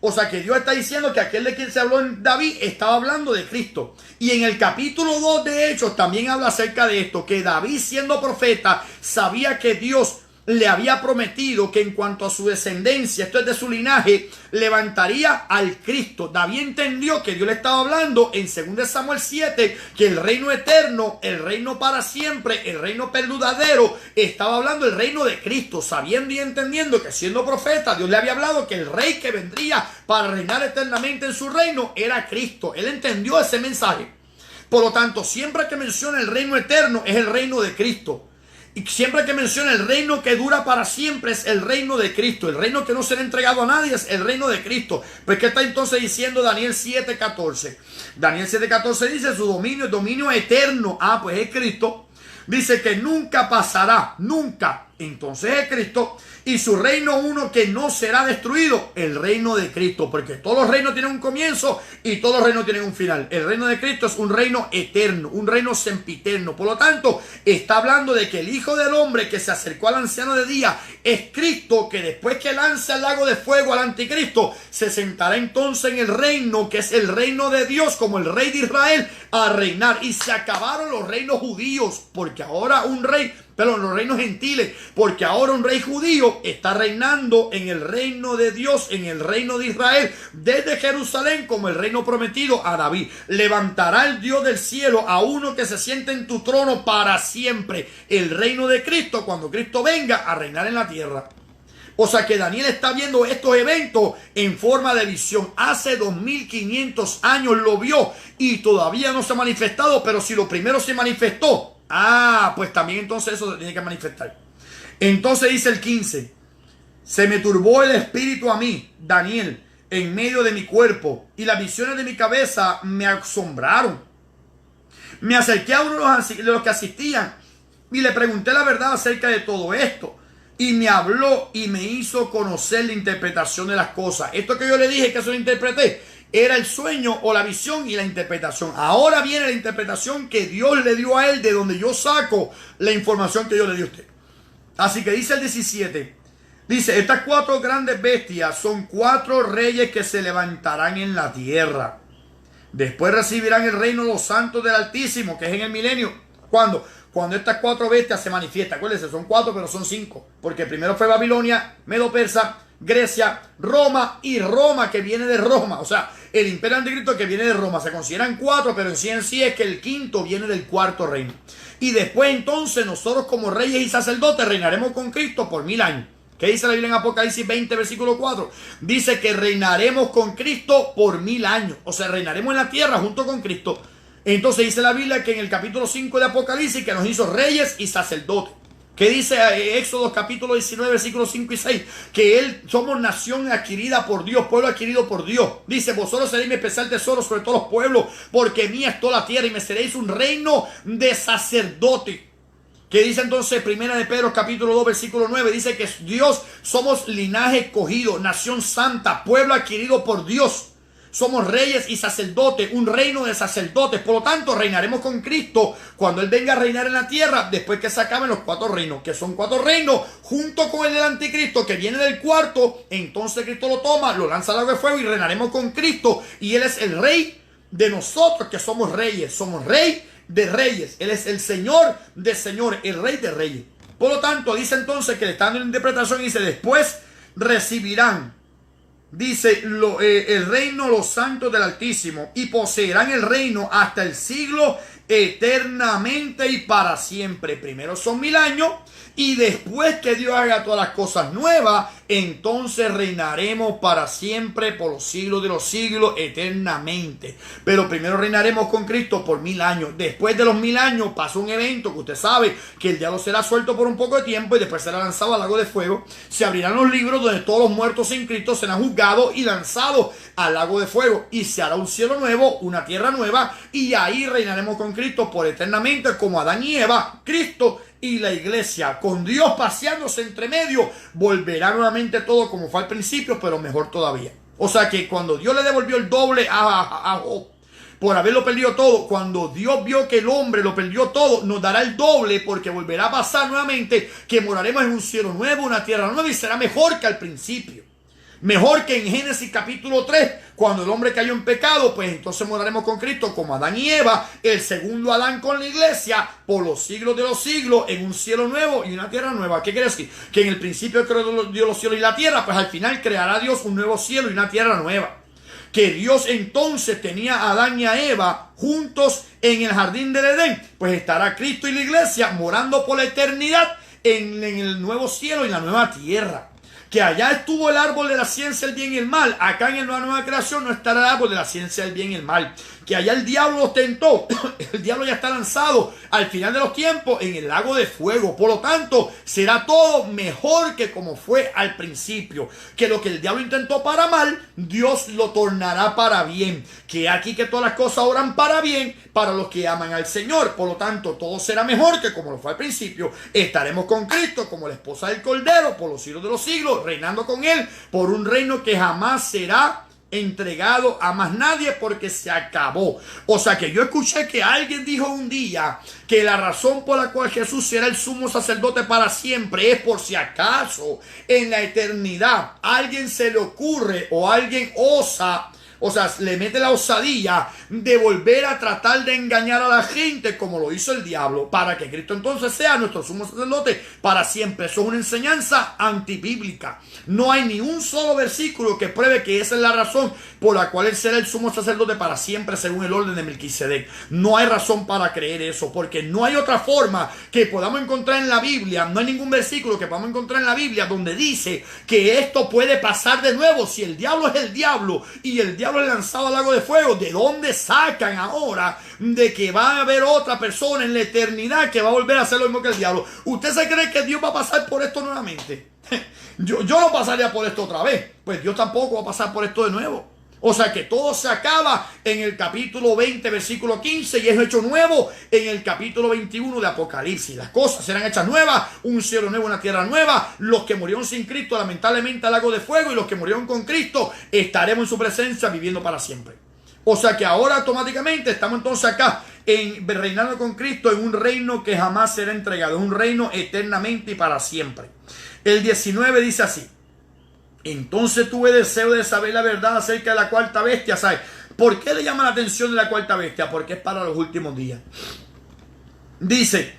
O sea que Dios está diciendo que aquel de quien se habló en David estaba hablando de Cristo. Y en el capítulo 2 de Hechos también habla acerca de esto, que David, siendo profeta, sabía que Dios le había prometido que en cuanto a su descendencia, esto es de su linaje, levantaría al Cristo. David entendió que Dios le estaba hablando en 2 Samuel 7, que el reino eterno, el reino para siempre, el reino perdurero, estaba hablando del reino de Cristo, sabiendo y entendiendo que siendo profeta, Dios le había hablado que el rey que vendría para reinar eternamente en su reino era Cristo. Él entendió ese mensaje. Por lo tanto, siempre que menciona el reino eterno, es el reino de Cristo. Y siempre que menciona el reino que dura para siempre, es el reino de Cristo. El reino que no será entregado a nadie es el reino de Cristo. Pues ¿qué está entonces diciendo Daniel 7:14? Daniel 7:14 dice, su dominio es dominio eterno. Ah, pues es Cristo. Dice que nunca pasará, nunca. entonces es Cristo, y su reino uno que no será destruido, el reino de Cristo, porque todos los reinos tienen un comienzo y todos los reinos tienen un final. El reino de Cristo es un reino eterno, un reino sempiterno. Por lo tanto, está hablando de que el Hijo del Hombre que se acercó al anciano de día es Cristo, que después que lanza el lago de fuego al anticristo, se sentará entonces en el reino que es el reino de Dios, como el rey de Israel, a reinar. Y se acabaron los reinos judíos, porque ahora los reinos gentiles, porque ahora un rey judío está reinando en el reino de Dios, en el reino de Israel, desde Jerusalén, como el reino prometido a David. Levantará el Dios del cielo a uno que se siente en tu trono para siempre. El reino de Cristo, cuando Cristo venga a reinar en la tierra. O sea que Daniel está viendo estos eventos en forma de visión. Hace 2500 años lo vio y todavía no se ha manifestado, pero si lo primero se manifestó, pues también entonces eso se tiene que manifestar. Entonces dice el 15, se me turbó el espíritu a mí, Daniel, en medio de mi cuerpo, y las visiones de mi cabeza me asombraron. Me acerqué a uno de los que asistían y le pregunté la verdad acerca de todo esto. Y me habló y me hizo conocer la interpretación de las cosas. Esto que yo le dije que eso lo interpreté, era el sueño o la visión y la interpretación. Ahora viene la interpretación que Dios le dio a él, de donde yo saco la información que yo le di a usted. Así que dice el 17. Dice, estas 4 grandes bestias son 4 reyes que se levantarán en la tierra. Después recibirán el reino de los santos del Altísimo, que es en el milenio. ¿Cuándo? Cuando estas 4 bestias se manifiestan. Acuérdense, son 4, pero son 5. Porque primero fue Babilonia, Medo-Persa, Grecia, Roma y Roma, que viene de Roma. O sea, el imperio anticristo que viene de Roma. Se consideran 4, pero en sí es que el quinto viene del cuarto reino. Y después entonces nosotros como reyes y sacerdotes reinaremos con Cristo por 1000 años. ¿Qué dice la Biblia en Apocalipsis 20, versículo 4? Dice que reinaremos con Cristo por 1000 años. O sea, reinaremos en la tierra junto con Cristo. Entonces dice la Biblia que en el capítulo 5 de Apocalipsis que nos hizo reyes y sacerdotes. ¿Qué dice Éxodo capítulo 19, versículos 5 y 6? Que somos nación adquirida por Dios, pueblo adquirido por Dios. Dice, vosotros seréis mi especial tesoro sobre todos los pueblos, porque mía es toda la tierra y me seréis un reino de sacerdote. ¿Qué dice entonces Primera de Pedro capítulo 2, versículo 9? Dice que Dios somos linaje escogido, nación santa, pueblo adquirido por Dios. Somos reyes y sacerdotes, un reino de sacerdotes. Por lo tanto, reinaremos con Cristo cuando Él venga a reinar en la tierra, después que se acaben los 4 reinos, que son 4 reinos, junto con el del anticristo, que viene del cuarto. Entonces Cristo lo toma, lo lanza al lago de fuego y reinaremos con Cristo. Y Él es el rey de nosotros, que somos reyes. Somos rey de reyes. Él es el Señor de señores, el rey de reyes. Por lo tanto, dice entonces que le está dando la interpretación y dice, después recibirán, dice, el reino los santos del Altísimo, y poseerán el reino hasta el siglo, eternamente y para siempre. Primero son 1000 años, y después que Dios haga todas las cosas nuevas, entonces reinaremos para siempre, por los siglos de los siglos, eternamente. Pero primero reinaremos con Cristo por 1000 años. Después de los 1000 años pasa un evento que usted sabe, que el diablo será suelto por un poco de tiempo y después será lanzado al lago de fuego. Se abrirán los libros donde todos los muertos en Cristo serán juzgados y lanzados al lago de fuego. Y se hará un cielo nuevo, una tierra nueva, y ahí reinaremos con Cristo por eternamente, como Adán y Eva, Cristo y la iglesia, con Dios paseándose entre medio. Volverá nuevamente todo como fue al principio, pero mejor todavía. O sea que cuando Dios le devolvió el doble a Job por haberlo perdido todo, cuando Dios vio que el hombre lo perdió todo, nos dará el doble, porque volverá a pasar nuevamente que moraremos en un cielo nuevo, una tierra nueva, y será mejor que al principio. Mejor que en Génesis capítulo 3, cuando el hombre cayó en pecado, pues entonces moraremos con Cristo como Adán y Eva, el segundo Adán con la iglesia, por los siglos de los siglos, en un cielo nuevo y una tierra nueva. ¿Qué quiere decir? Que en el principio creó Dios los cielos y la tierra, pues al final creará Dios un nuevo cielo y una tierra nueva. Que Dios entonces tenía a Adán y a Eva juntos en el jardín del Edén, pues estará Cristo y la iglesia morando por la eternidad en el nuevo cielo y la nueva tierra. Que allá estuvo el árbol de la ciencia del bien y el mal. Acá en la nueva creación no estará el árbol de la ciencia del bien y el mal. que allá el diablo los tentó. El diablo ya está lanzado al final de los tiempos en el lago de fuego. Por lo tanto, será todo mejor que como fue al principio. Que lo que el diablo intentó para mal, Dios lo tornará para bien. Que aquí que todas las cosas obran para bien para los que aman al Señor. Por lo tanto, todo será mejor que como lo fue al principio. Estaremos con Cristo como la esposa del Cordero por los siglos de los siglos, reinando con Él por un reino que jamás será entregado a más nadie porque se acabó. O sea que yo escuché que alguien dijo un día que la razón por la cual Jesús será el sumo sacerdote para siempre es por si acaso en la eternidad alguien se le ocurre o alguien osa, o sea, le mete la osadía de volver a tratar de engañar a la gente como lo hizo el diablo, para que Cristo entonces sea nuestro sumo sacerdote para siempre. Eso es una enseñanza antibíblica. No hay ni un solo versículo que pruebe que esa es la razón por la cual Él será el sumo sacerdote para siempre según el orden de Melquisedec. No hay razón para creer eso, porque no hay otra forma que podamos encontrar en la Biblia, no hay ningún versículo que podamos encontrar en la Biblia donde dice que esto puede pasar de nuevo. Si el diablo es el diablo y el diablo es lanzado al lago de fuego, ¿de dónde sacan ahora de que va a haber otra persona en la eternidad que va a volver a hacer lo mismo que el diablo? ¿Usted se cree que Dios va a pasar por esto nuevamente? Yo no pasaría por esto otra vez. Pues Dios tampoco va a pasar por esto de nuevo. O sea que todo se acaba en el capítulo 20, versículo 15, y es hecho nuevo en el capítulo 21 de Apocalipsis. Las cosas serán hechas nuevas, un cielo nuevo, una tierra nueva. Los que murieron sin Cristo, lamentablemente, al lago de fuego, y los que murieron con Cristo, estaremos en su presencia viviendo para siempre. O sea que ahora automáticamente estamos entonces acá reinando con Cristo en un reino que jamás será entregado, un reino eternamente y para siempre. El 19 dice así: entonces tuve deseo de saber la verdad acerca de la cuarta bestia. ¿Sabes por qué le llama la atención de la cuarta bestia? Porque es para los últimos días. Dice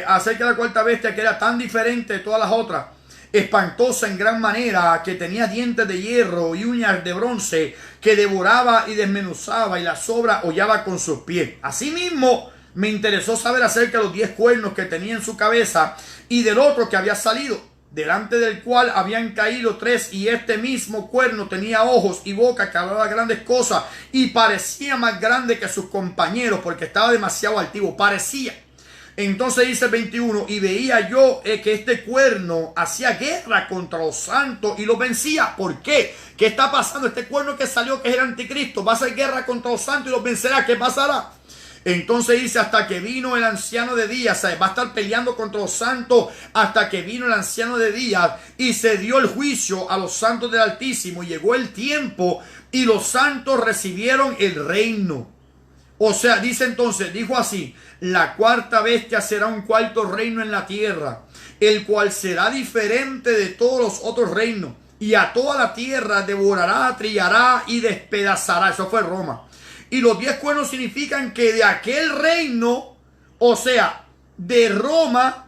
acerca de la cuarta bestia, que era tan diferente de todas las otras, espantosa en gran manera, que tenía dientes de hierro y uñas de bronce, que devoraba y desmenuzaba y la sobra hollaba con sus pies. Asimismo, me interesó saber acerca de los 10 cuernos que tenía en su cabeza y del otro que había salido, delante del cual habían caído 3, y este mismo cuerno tenía ojos y boca que hablaba grandes cosas y parecía más grande que sus compañeros porque estaba demasiado altivo, parecía. Entonces dice el 21, y veía yo que este cuerno hacía guerra contra los santos y los vencía. ¿Por qué? ¿Qué está pasando? Este cuerno que salió, que es el anticristo, va a hacer guerra contra los santos y los vencerá. ¿Qué pasará? Entonces dice, hasta que vino el anciano de días, ¿sabes? Va a estar peleando contra los santos hasta que vino el anciano de días y se dio el juicio a los santos del Altísimo. Y llegó el tiempo y los santos recibieron el reino. O sea, dice entonces, dijo así: la cuarta bestia será un cuarto reino en la tierra, el cual será diferente de todos los otros reinos, y a toda la tierra devorará, trillará y despedazará. Eso fue Roma. Y los 10 cuernos significan que de aquel reino, o sea, de Roma.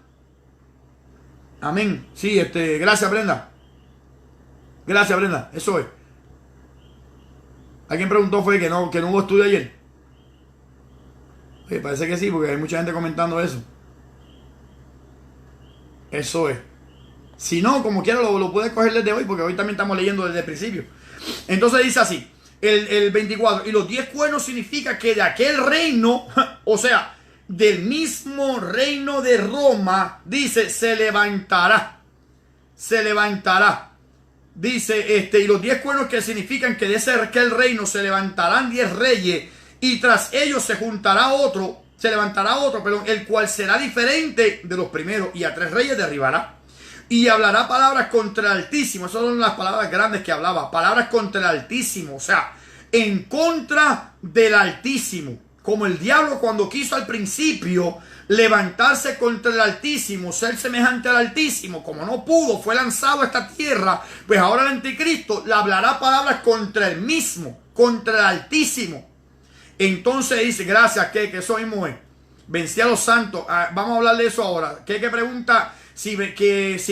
Amén. Sí, gracias, Brenda. Gracias, Brenda. Eso es. Alguien preguntó fue que no hubo estudio ayer. Oye, parece que sí, porque hay mucha gente comentando eso. Eso es. Si no, como quiera lo puedes coger desde hoy, porque hoy también estamos leyendo desde el principio. Entonces dice así, el 24, y los 10 cuernos significa que de aquel reino, o sea, del mismo reino de Roma, dice, se levantará. Dice, y los 10 cuernos que significan que de aquel reino se levantarán 10 reyes, y tras ellos se levantará otro, el cual será diferente de los primeros, y a 3 reyes derribará. Y hablará palabras contra el Altísimo. Esas son las palabras grandes que hablaba. Palabras contra el Altísimo. O sea, en contra del Altísimo. Como el diablo cuando quiso al principio levantarse contra el Altísimo, ser semejante al Altísimo. Como no pudo, fue lanzado a esta tierra. Pues ahora el anticristo le hablará palabras contra el mismo. Contra el Altísimo. Entonces dice, gracias, que eso mismo es. Vencí a los santos. Vamos a hablar de eso ahora. Que pregunta si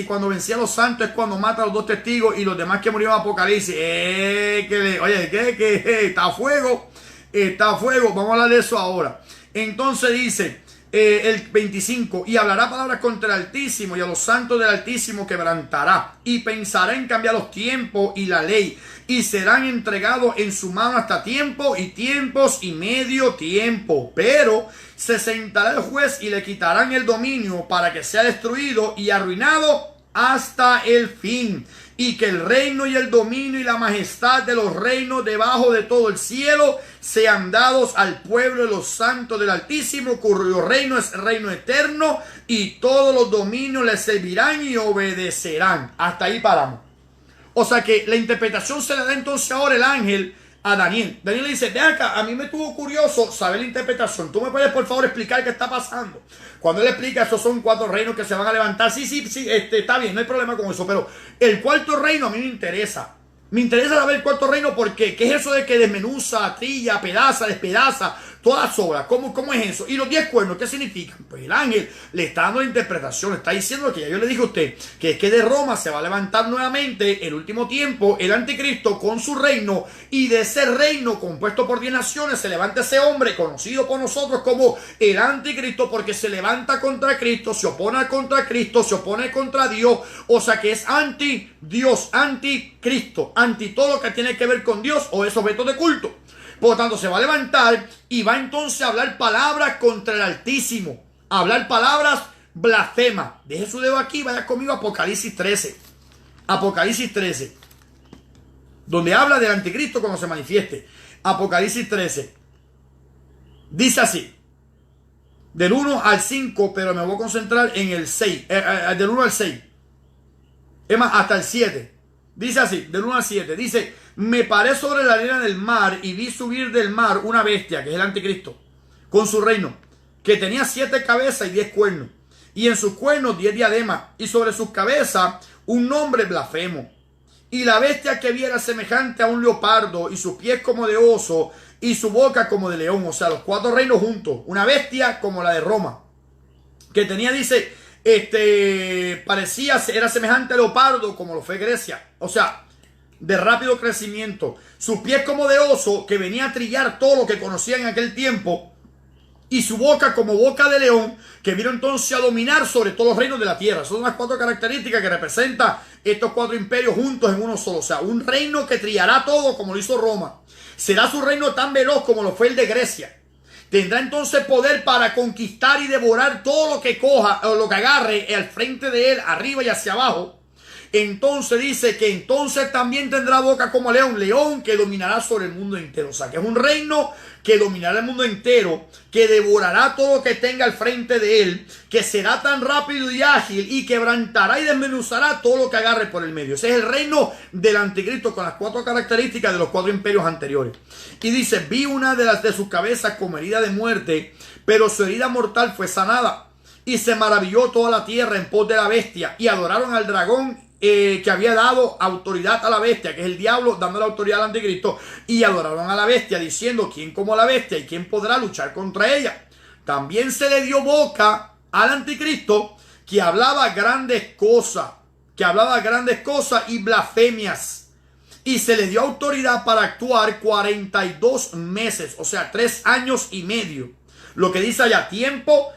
cuando vencí a los santos es cuando mata a los 2 testigos y los demás que murieron en Apocalipsis. Está a fuego. Está a fuego. Vamos a hablar de eso ahora. Entonces dice, el 25, y hablará palabras contra el Altísimo, y a los santos del Altísimo quebrantará, y pensará en cambiar los tiempos y la ley, y serán entregados en su mano hasta tiempo y tiempos y medio tiempo. Pero se sentará el juez y le quitarán el dominio para que sea destruido y arruinado hasta el fin, y que el reino y el dominio y la majestad de los reinos debajo de todo el cielo sean dados al pueblo de los santos del Altísimo, cuyo reino es reino eterno, y todos los dominios le servirán y obedecerán. Hasta ahí paramos. O sea que la interpretación se le da entonces ahora el ángel a Daniel. Daniel le dice: ve acá, a mí me estuvo curioso saber la interpretación. ¿Tú me puedes por favor explicar qué está pasando? Cuando él explica, esos son 4 reinos que se van a levantar. Sí, está bien, no hay problema con eso. Pero el cuarto reino a mí me interesa. Me interesa saber el cuarto reino porque ¿qué es eso de que desmenuza, trilla, pedaza, despedaza todas las obras? ¿Cómo es eso? Y los 10 cuernos, ¿qué significan? Pues el ángel le está dando la interpretación, le está diciendo lo que ya yo le dije a usted, que es que de Roma se va a levantar nuevamente el último tiempo, el anticristo con su reino, y de ese reino compuesto por 10 naciones se levanta ese hombre conocido por nosotros como el anticristo, porque se levanta contra Cristo, se opone contra Cristo, se opone contra Dios. O sea que es anti Dios, anticristo, anti todo lo que tiene que ver con Dios o es objeto de culto. Por lo tanto, se va a levantar y va entonces a hablar palabras contra el Altísimo, a hablar palabras blasfemas. Deje su dedo aquí, vaya conmigo a Apocalipsis 13. Apocalipsis 13, donde habla del anticristo cuando se manifieste. Apocalipsis 13 dice así, del 1 al 5, pero me voy a concentrar en el 6, del 1 al 6, es más, hasta el 7. Dice así, del 1 al 7, dice: me paré sobre la arena del mar y vi subir del mar una bestia, que es el anticristo, con su reino, que tenía 7 cabezas y 10 cuernos, y en sus cuernos 10 diademas, y sobre sus cabezas un nombre blasfemo. Y la bestia que vi era semejante a un leopardo, y sus pies como de oso, y su boca como de león. O sea, los 4 reinos juntos, una bestia como la de Roma, que tenía, dice, parecía, era semejante a leopardo como lo fue Grecia, o sea, de rápido crecimiento, sus pies como de oso, que venía a trillar todo lo que conocía en aquel tiempo, y su boca como boca de león, que vino entonces a dominar sobre todos los reinos de la tierra. Son las 4 características que representan estos 4 imperios juntos en uno solo. O sea, un reino que trillará todo como lo hizo Roma. Será su reino tan veloz como lo fue el de Grecia. Tendrá entonces poder para conquistar y devorar todo lo que coja o lo que agarre al frente de él, arriba y hacia abajo. Entonces dice que entonces también tendrá boca como león, león que dominará sobre el mundo entero. O sea, que es un reino que dominará el mundo entero, que devorará todo lo que tenga al frente de él, que será tan rápido y ágil y quebrantará y desmenuzará todo lo que agarre por el medio. Ese es el reino del anticristo con las 4 características de los 4 imperios anteriores. Y dice: vi una de sus cabezas como herida de muerte, pero su herida mortal fue sanada. Y se maravilló toda la tierra en pos de la bestia, y adoraron al dragón que había dado autoridad a la bestia, que es el diablo dando la autoridad al anticristo, y adoraron a la bestia diciendo: ¿quién como la bestia y quién podrá luchar contra ella? También se le dio boca al anticristo, que hablaba grandes cosas, y blasfemias, y se le dio autoridad para actuar 42 meses, o sea, 3 años y medio. Lo que dice allá, tiempo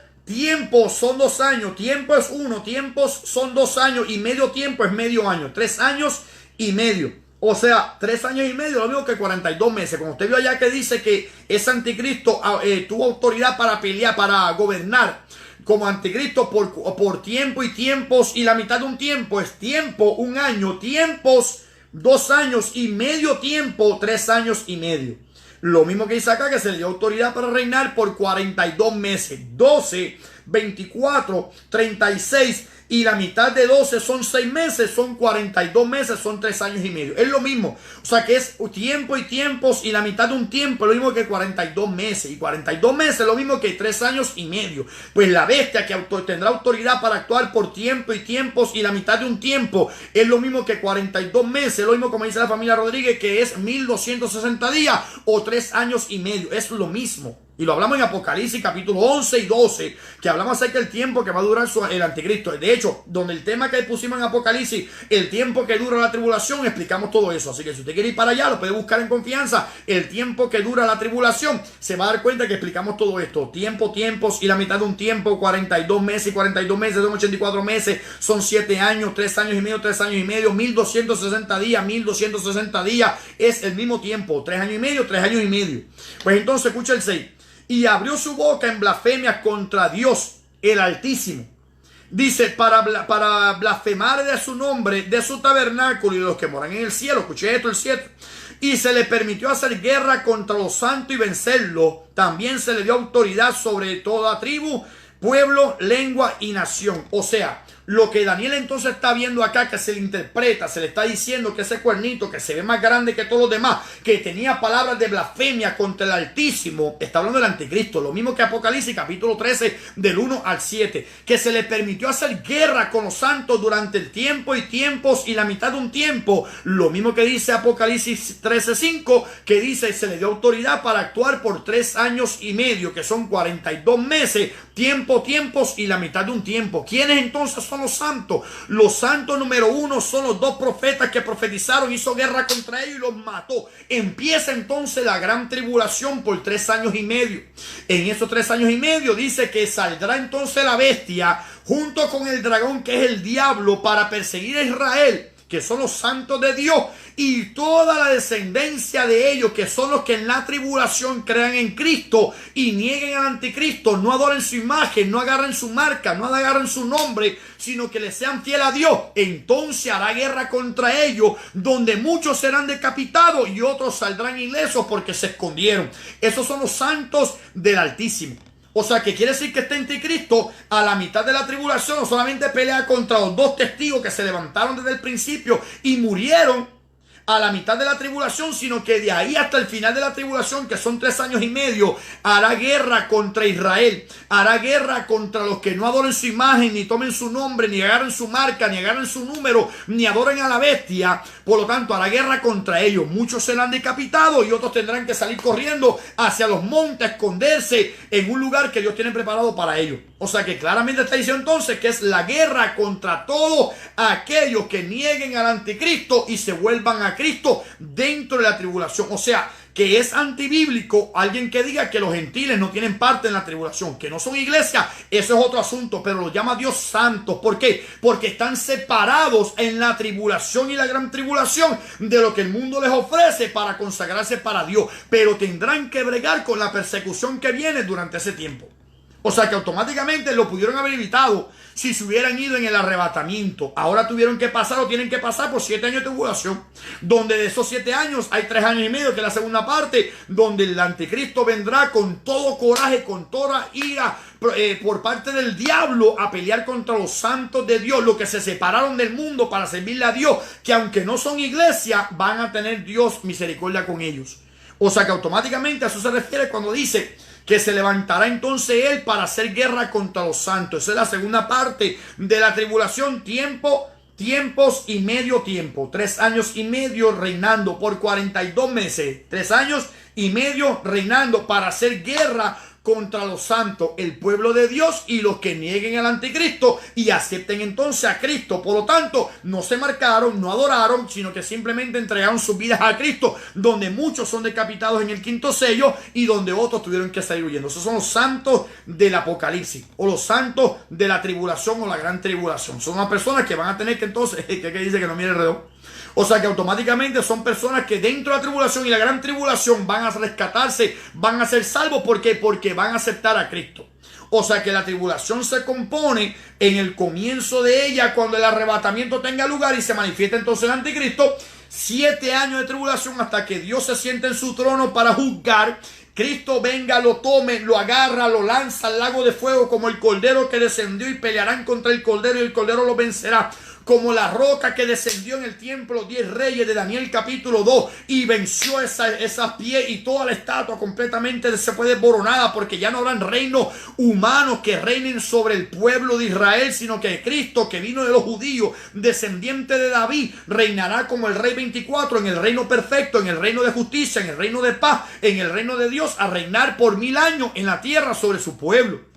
son 2 años, tiempo es 1, tiempos son 2 años, y medio tiempo es medio año, 3 años y medio. O sea, 3 años y medio, lo mismo que 42 meses. Como usted vio allá que dice que ese anticristo tuvo autoridad para pelear, para gobernar como anticristo por tiempo y tiempos, y la mitad de un tiempo es tiempo, 1 año, tiempos, 2 años, y medio tiempo, 3 años y medio. Lo mismo que dice acá, que se le dio autoridad para reinar por 42 meses. 12, 24, 36 y la mitad de 12 son 6 meses, son 42 meses, son 3 años y medio. Es lo mismo. O sea que es tiempo y tiempos, y la mitad de un tiempo es lo mismo que 42 meses. Y 42 meses es lo mismo que 3 años y medio. Pues la bestia que tendrá autoridad para actuar por tiempo y tiempos, y la mitad de un tiempo es lo mismo que 42 meses. Es lo mismo, como dice la familia Rodríguez, que es 1260 días o 3 años y medio. Es lo mismo. Y lo hablamos en Apocalipsis capítulo 11 y 12, que hablamos acerca del tiempo que va a durar el anticristo. De hecho, donde el tema que pusimos en Apocalipsis, el tiempo que dura la tribulación, explicamos todo eso. Así que si usted quiere ir para allá, lo puede buscar en confianza. El tiempo que dura la tribulación, se va a dar cuenta que explicamos todo esto. Tiempos y la mitad de un tiempo, 42 meses y 42 meses, son 84 meses, son 7 años, 3 años y medio, 3 años y medio, 1260 días, 1260 días, es el mismo tiempo, 3 años y medio, 3 años y medio. Pues entonces, escucha el 6. Y abrió su boca en blasfemia contra Dios, el Altísimo. Dice, para blasfemar de su nombre, de su tabernáculo y de los que moran en el cielo. Escuché esto, el 7. Y se le permitió hacer guerra contra los santos y vencerlo. También se le dio autoridad sobre toda tribu, pueblo, lengua y nación. O sea, lo que Daniel entonces está viendo acá, que se le interpreta, se le está diciendo que ese cuernito, que se ve más grande que todos los demás, que tenía palabras de blasfemia contra el Altísimo, está hablando del anticristo. Lo mismo que Apocalipsis capítulo 13 del 1 al 7, que se le permitió hacer guerra con los santos durante el tiempo y tiempos y la mitad de un tiempo. Lo mismo que dice Apocalipsis 13:5, que dice se le dio autoridad para actuar por 3 años y medio, que son 42 meses, tiempos y la mitad de un tiempo. ¿Quiénes entonces son los santos? Los santos número 1 son los 2 profetas que profetizaron, hizo guerra contra ellos y los mató. Empieza entonces la gran tribulación por 3 años y medio. En esos 3 años y medio dice que saldrá entonces la bestia junto con el dragón, que es el diablo, para perseguir a Israel, que son los santos de Dios, y toda la descendencia de ellos, que son los que en la tribulación crean en Cristo y nieguen al anticristo, no adoren su imagen, no agarren su marca, no agarren su nombre, sino que le sean fiel a Dios. Entonces hará guerra contra ellos, donde muchos serán decapitados y otros saldrán ilesos porque se escondieron. Esos son los santos del Altísimo. O sea, que quiere decir que este anticristo a la mitad de la tribulación no solamente pelea contra los 2 testigos que se levantaron desde el principio y murieron a la mitad de la tribulación, sino que de ahí hasta el final de la tribulación, que son 3 años y medio, hará guerra contra Israel, hará guerra contra los que no adoren su imagen, ni tomen su nombre, ni agarren su marca, ni agarren su número, ni adoren a la bestia. Por lo tanto, hará guerra contra ellos. Muchos serán decapitados y otros tendrán que salir corriendo hacia los montes, esconderse en un lugar que Dios tiene preparado para ellos. O sea que claramente está diciendo entonces que es la guerra contra todos aquellos que nieguen al anticristo y se vuelvan a Cristo dentro de la tribulación. O sea, que es antibíblico alguien que diga que los gentiles no tienen parte en la tribulación, que no son iglesia. Eso es otro asunto, pero los llama Dios santos. ¿Por qué? Porque están separados en la tribulación y la gran tribulación de lo que el mundo les ofrece para consagrarse para Dios, pero tendrán que bregar con la persecución que viene durante ese tiempo. O sea que automáticamente lo pudieron haber evitado si se hubieran ido en el arrebatamiento. Ahora tuvieron que pasar o tienen que pasar por 7 años de tribulación, donde de esos 7 años hay 3 años y medio, que es la segunda parte, donde el anticristo vendrá con todo coraje, con toda ira por parte del diablo a pelear contra los santos de Dios, los que se separaron del mundo para servirle a Dios, que aunque no son iglesia, van a tener Dios misericordia con ellos. O sea que automáticamente a eso se refiere cuando dice que se levantará entonces él para hacer guerra contra los santos. Esa es la segunda parte de la tribulación. Tiempos y medio tiempo. 3 años y medio reinando por 42 meses. 3 años y medio reinando para hacer guerra contra los santos, el pueblo de Dios, y los que nieguen al anticristo y acepten entonces a Cristo. Por lo tanto, no se marcaron, no adoraron, sino que simplemente entregaron sus vidas a Cristo, donde muchos son decapitados en el 5º sello y donde otros tuvieron que salir huyendo. Esos son los santos del Apocalipsis, o los santos de la tribulación o la gran tribulación. Son las personas que van a tener que entonces, que dice que no mire alrededor. O sea que automáticamente son personas que dentro de la tribulación y la gran tribulación van a rescatarse, van a ser salvos. ¿Por qué? Porque van a aceptar a Cristo. O sea que la tribulación se compone en el comienzo de ella, cuando el arrebatamiento tenga lugar y se manifiesta entonces el anticristo. 7 años de tribulación hasta que Dios se siente en su trono para juzgar. Cristo venga, lo tome, lo agarra, lo lanza al lago de fuego como el cordero que descendió, y pelearán contra el cordero y el cordero lo vencerá. como la roca que descendió en el tiempo de los 10 reyes de Daniel capítulo 2 y venció esas pies y toda la estatua completamente se fue desboronada, porque ya no habrán reinos humanos que reinen sobre el pueblo de Israel, sino que Cristo, que vino de los judíos, descendiente de David, reinará como el rey 24 en el reino perfecto, en el reino de justicia, en el reino de paz, en el reino de Dios, a reinar por 1000 años en la tierra sobre su pueblo.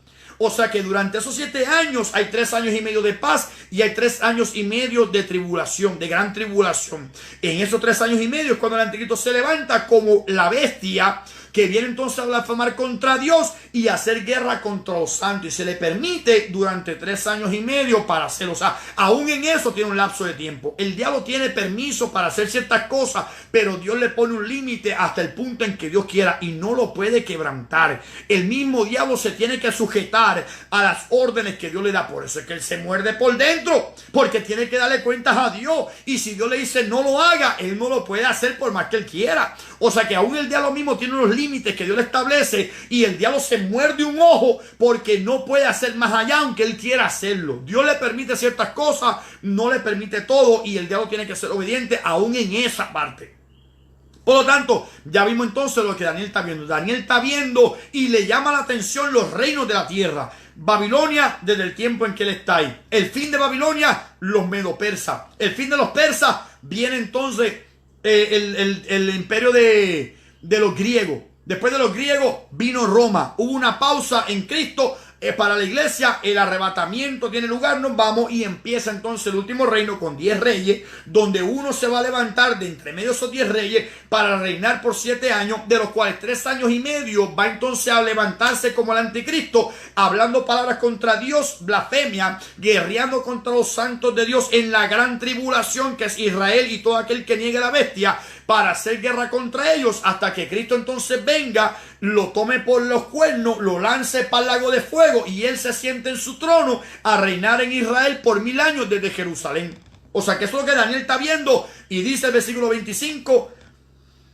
O sea que durante esos 7 años hay 3 años y medio de paz y hay 3 años y medio de tribulación, de gran tribulación. En esos 3 años y medio es cuando el anticristo se levanta como la bestia que viene entonces a blasfemar contra Dios y a hacer guerra contra los santos. Y se le permite durante 3 años y medio para hacerlo. O sea, aún en eso tiene un lapso de tiempo. El diablo tiene permiso para hacer ciertas cosas, pero Dios le pone un límite hasta el punto en que Dios quiera y no lo puede quebrantar. El mismo diablo se tiene que sujetar a las órdenes que Dios le da. Por eso es que él se muerde por dentro, porque tiene que darle cuentas a Dios. Y si Dios le dice no lo haga, él no lo puede hacer por más que él quiera. O sea que aún el diablo mismo tiene unos límites que Dios le establece y el diablo se muerde un ojo porque no puede hacer más allá aunque él quiera hacerlo. Dios le permite ciertas cosas, no le permite todo, y el diablo tiene que ser obediente aún en esa parte. Por lo tanto, ya vimos entonces lo que Daniel está viendo. Daniel está viendo y le llama la atención los reinos de la tierra. Babilonia, desde el tiempo en que él está ahí. El fin de Babilonia, los medo-persas. El fin de los persas, viene entonces el imperio de los griegos. Después de los griegos vino Roma. Hubo una pausa en Cristo para la iglesia. El arrebatamiento tiene lugar, nos vamos, y empieza entonces el último reino con 10 reyes, donde uno se va a levantar de entre medio de esos 10 reyes para reinar por 7 años, de los cuales 3 años y medio va entonces a levantarse como el anticristo, hablando palabras contra Dios, blasfemia, guerreando contra los santos de Dios en la gran tribulación que es Israel y todo aquel que niegue a la bestia, para hacer guerra contra ellos hasta que Cristo entonces venga, lo tome por los cuernos, lo lance para el lago de fuego y él se siente en su trono a reinar en Israel por 1000 años desde Jerusalén. O sea que eso es lo que Daniel está viendo, y dice el versículo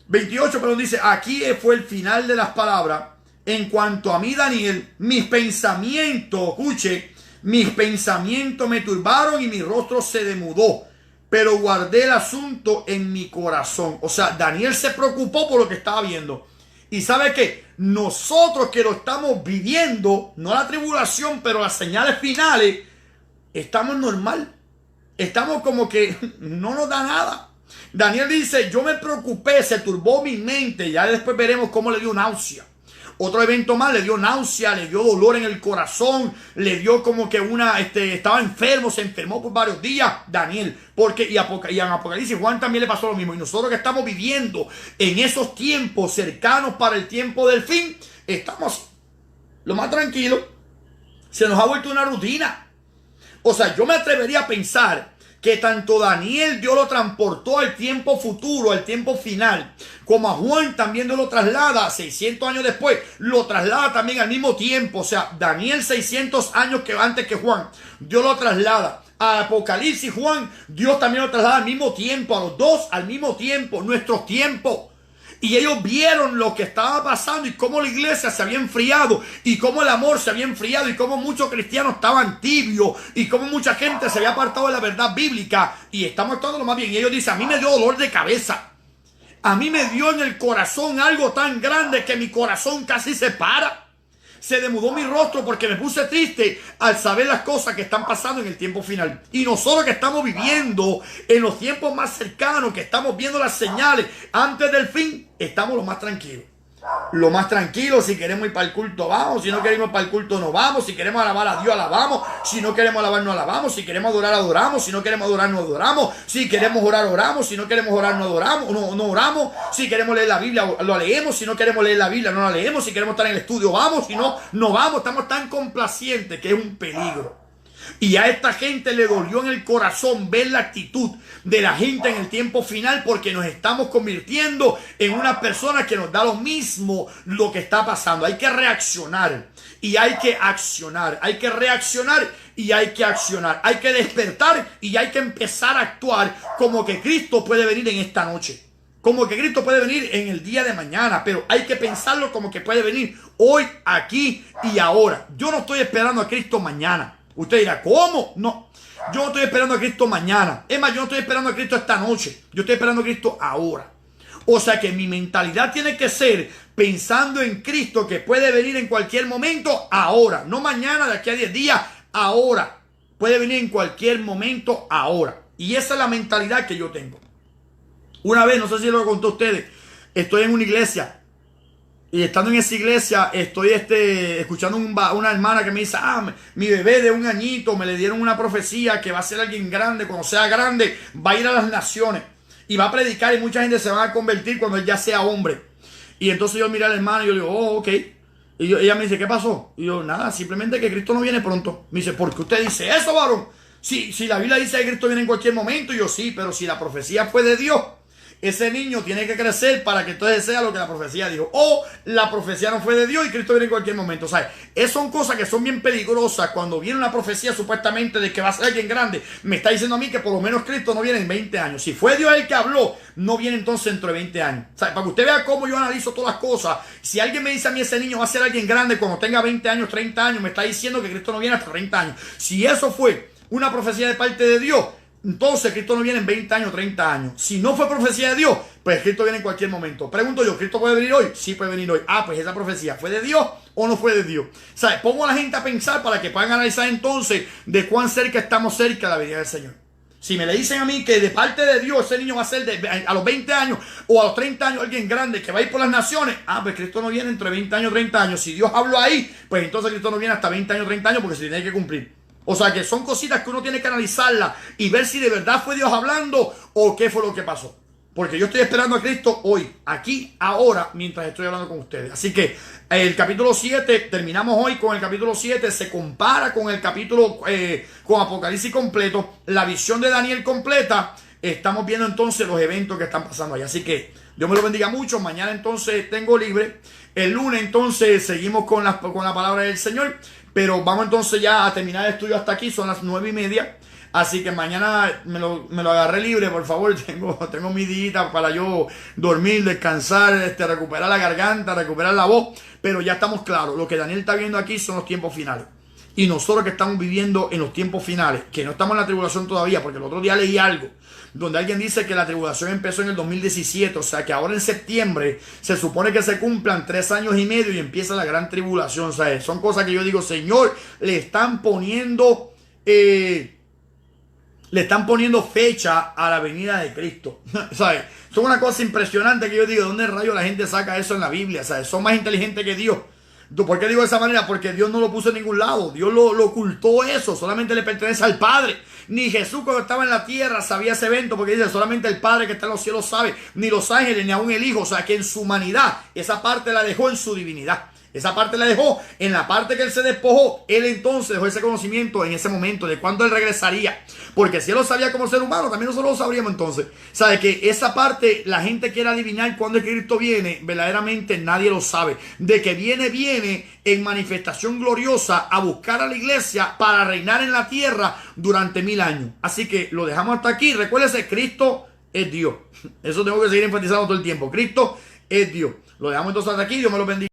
28, perdón, dice: aquí fue el final de las palabras. En cuanto a mí, Daniel, mis pensamientos, escuche, mis pensamientos me turbaron y mi rostro se demudó, pero guardé el asunto en mi corazón. O sea, Daniel se preocupó por lo que estaba viendo. Y sabe que nosotros que lo estamos viviendo, no la tribulación, pero las señales finales, estamos normal. Estamos como que no nos da nada. Daniel dice: yo me preocupé, se turbó mi mente. Ya después veremos cómo le dio náusea. Otro evento más, le dio náusea, le dio dolor en el corazón, le dio como que estaba enfermo, se enfermó por varios días, Daniel. Y en Apocalipsis Juan también le pasó lo mismo. Y nosotros que estamos viviendo en esos tiempos cercanos para el tiempo del fin, estamos lo más tranquilos. Se nos ha vuelto una rutina. O sea, yo me atrevería a pensar que tanto Daniel Dios lo transportó al tiempo futuro, al tiempo final, como a Juan también Dios lo traslada 600 años después, lo traslada también al mismo tiempo. O sea, Daniel 600 años antes que Juan, Dios lo traslada. A Apocalipsis Juan, Dios también lo traslada al mismo tiempo, a los dos al mismo tiempo, nuestros tiempos. Y ellos vieron lo que estaba pasando y cómo la iglesia se había enfriado y cómo el amor se había enfriado y cómo muchos cristianos estaban tibios y cómo mucha gente se había apartado de la verdad bíblica, y estamos actuando lo más bien. Y ellos dicen: a mí me dio dolor de cabeza, a mí me dio en el corazón algo tan grande que mi corazón casi se para. Se demudó mi rostro porque me puse triste al saber las cosas que están pasando en el tiempo final. Y nosotros que estamos viviendo en los tiempos más cercanos, que estamos viendo las señales antes del fin, estamos lo más tranquilos. Lo más tranquilo. Si queremos ir para el culto, vamos. Si no queremos ir para el culto, no vamos. Si queremos alabar a Dios, alabamos. Si no queremos alabar, no alabamos. Si queremos adorar, adoramos. Si no queremos adorar, no adoramos. Si queremos orar, oramos. Si no queremos orar, no adoramos, no oramos. Si queremos leer la Biblia, lo leemos. Si no queremos leer la Biblia, no la leemos. Si queremos estar en el estudio, vamos. Si no, no vamos. Estamos tan complacientes que es un peligro. Y a esta gente le dolió en el corazón ver la actitud de la gente en el tiempo final, porque nos estamos convirtiendo en una persona que nos da lo mismo lo que está pasando. Hay que reaccionar y hay que accionar. Hay que reaccionar y hay que accionar. Hay que despertar y hay que empezar a actuar como que Cristo puede venir en esta noche. Como que Cristo puede venir en el día de mañana, pero hay que pensarlo como que puede venir hoy, aquí y ahora. Yo no estoy esperando a Cristo mañana. Usted dirá, ¿cómo? No. Yo no estoy esperando a Cristo mañana. Es más, yo no estoy esperando a Cristo esta noche. Yo estoy esperando a Cristo ahora. O sea que mi mentalidad tiene que ser pensando en Cristo, que puede venir en cualquier momento ahora. No mañana, de aquí a 10 días, ahora. Puede venir en cualquier momento ahora. Y esa es la mentalidad que yo tengo. Una vez, no sé si lo conté a ustedes, estoy en una iglesia. Y estando en esa iglesia, estoy escuchando una hermana que me dice, mi bebé de 1 añito, me le dieron una profecía que va a ser alguien grande. Cuando sea grande, va a ir a las naciones. Y va a predicar y mucha gente se va a convertir cuando él ya sea hombre. Y entonces yo miré al hermano y yo le digo, ok. Y ella me dice, ¿qué pasó? Y yo, nada, simplemente que Cristo no viene pronto. Me dice, ¿por qué usted dice eso, varón? Si la Biblia dice que Cristo viene en cualquier momento. Y yo, sí, pero si la profecía fue de Dios, ese niño tiene que crecer para que entonces sea lo que la profecía dijo. O la profecía no fue de Dios y Cristo viene en cualquier momento. O sea, esas son cosas que son bien peligrosas. Cuando viene una profecía supuestamente de que va a ser alguien grande, me está diciendo a mí que por lo menos Cristo no viene en 20 años. Si fue Dios el que habló, no viene entonces dentro de 20 años. O sea, para que usted vea cómo yo analizo todas las cosas. Si alguien me dice a mí ese niño va a ser alguien grande cuando tenga 20 años, 30 años, me está diciendo que Cristo no viene hasta 30 años. Si eso fue una profecía de parte de Dios, entonces Cristo no viene en 20 años, 30 años. Si no fue profecía de Dios, pues Cristo viene en cualquier momento. Pregunto yo, ¿Cristo puede venir hoy? Sí puede venir hoy. Pues esa profecía, ¿fue de Dios o no fue de Dios? O sea, pongo a la gente a pensar para que puedan analizar entonces de cuán cerca estamos cerca de la venida del Señor. Si me le dicen a mí que de parte de Dios ese niño va a ser a los 20 años o a los 30 años alguien grande que va a ir por las naciones, pues Cristo no viene entre 20 años y 30 años. Si Dios habló ahí, pues entonces Cristo no viene hasta 20 años, 30 años porque se tiene que cumplir. O sea que son cositas que uno tiene que analizarlas y ver si de verdad fue Dios hablando o qué fue lo que pasó. Porque yo estoy esperando a Cristo hoy, aquí, ahora, mientras estoy hablando con ustedes. Así que el capítulo 7, terminamos hoy con el capítulo 7, se compara con el capítulo, con Apocalipsis completo, la visión de Daniel completa. Estamos viendo entonces los eventos que están pasando ahí. Así que Dios me lo bendiga mucho. Mañana entonces tengo libre. El lunes entonces seguimos con la palabra del Señor. Pero vamos entonces ya a terminar el estudio hasta aquí. Son las 9:30. Así que mañana me lo agarré libre, por favor. Tengo mi día para yo dormir, descansar, recuperar la garganta, recuperar la voz. Pero ya estamos claros. Lo que Daniel está viendo aquí son los tiempos finales. Y nosotros que estamos viviendo en los tiempos finales, que no estamos en la tribulación todavía, porque el otro día leí algo donde alguien dice que la tribulación empezó en el 2017, o sea que ahora en septiembre se supone que se cumplan 3 años y medio y empieza la gran tribulación. O sea, son cosas que yo digo, Señor, le están poniendo fecha a la venida de Cristo. ¿Sabes? Son una cosa impresionante que yo digo, ¿dónde rayos la gente saca eso en la Biblia? ¿Sabes? Son más inteligentes que Dios. ¿Por qué digo de esa manera? Porque Dios no lo puso en ningún lado. Dios lo ocultó eso. Solamente le pertenece al Padre. Ni Jesús cuando estaba en la tierra sabía ese evento, porque dice solamente el Padre que está en los cielos sabe. Ni los ángeles, ni aún el Hijo. O sea que en su humanidad esa parte la dejó en su divinidad. Esa parte la dejó en la parte que él se despojó. Él entonces dejó ese conocimiento en ese momento de cuándo él regresaría. Porque si él lo sabía como ser humano, también nosotros lo sabríamos entonces. Sabe que esa parte la gente quiere adivinar cuándo es que Cristo viene. Verdaderamente nadie lo sabe. De que viene en manifestación gloriosa a buscar a la iglesia para reinar en la tierra durante 1000 años. Así que lo dejamos hasta aquí. Recuérdese, Cristo es Dios. Eso tengo que seguir enfatizando todo el tiempo. Cristo es Dios. Lo dejamos entonces hasta aquí. Dios me lo bendiga.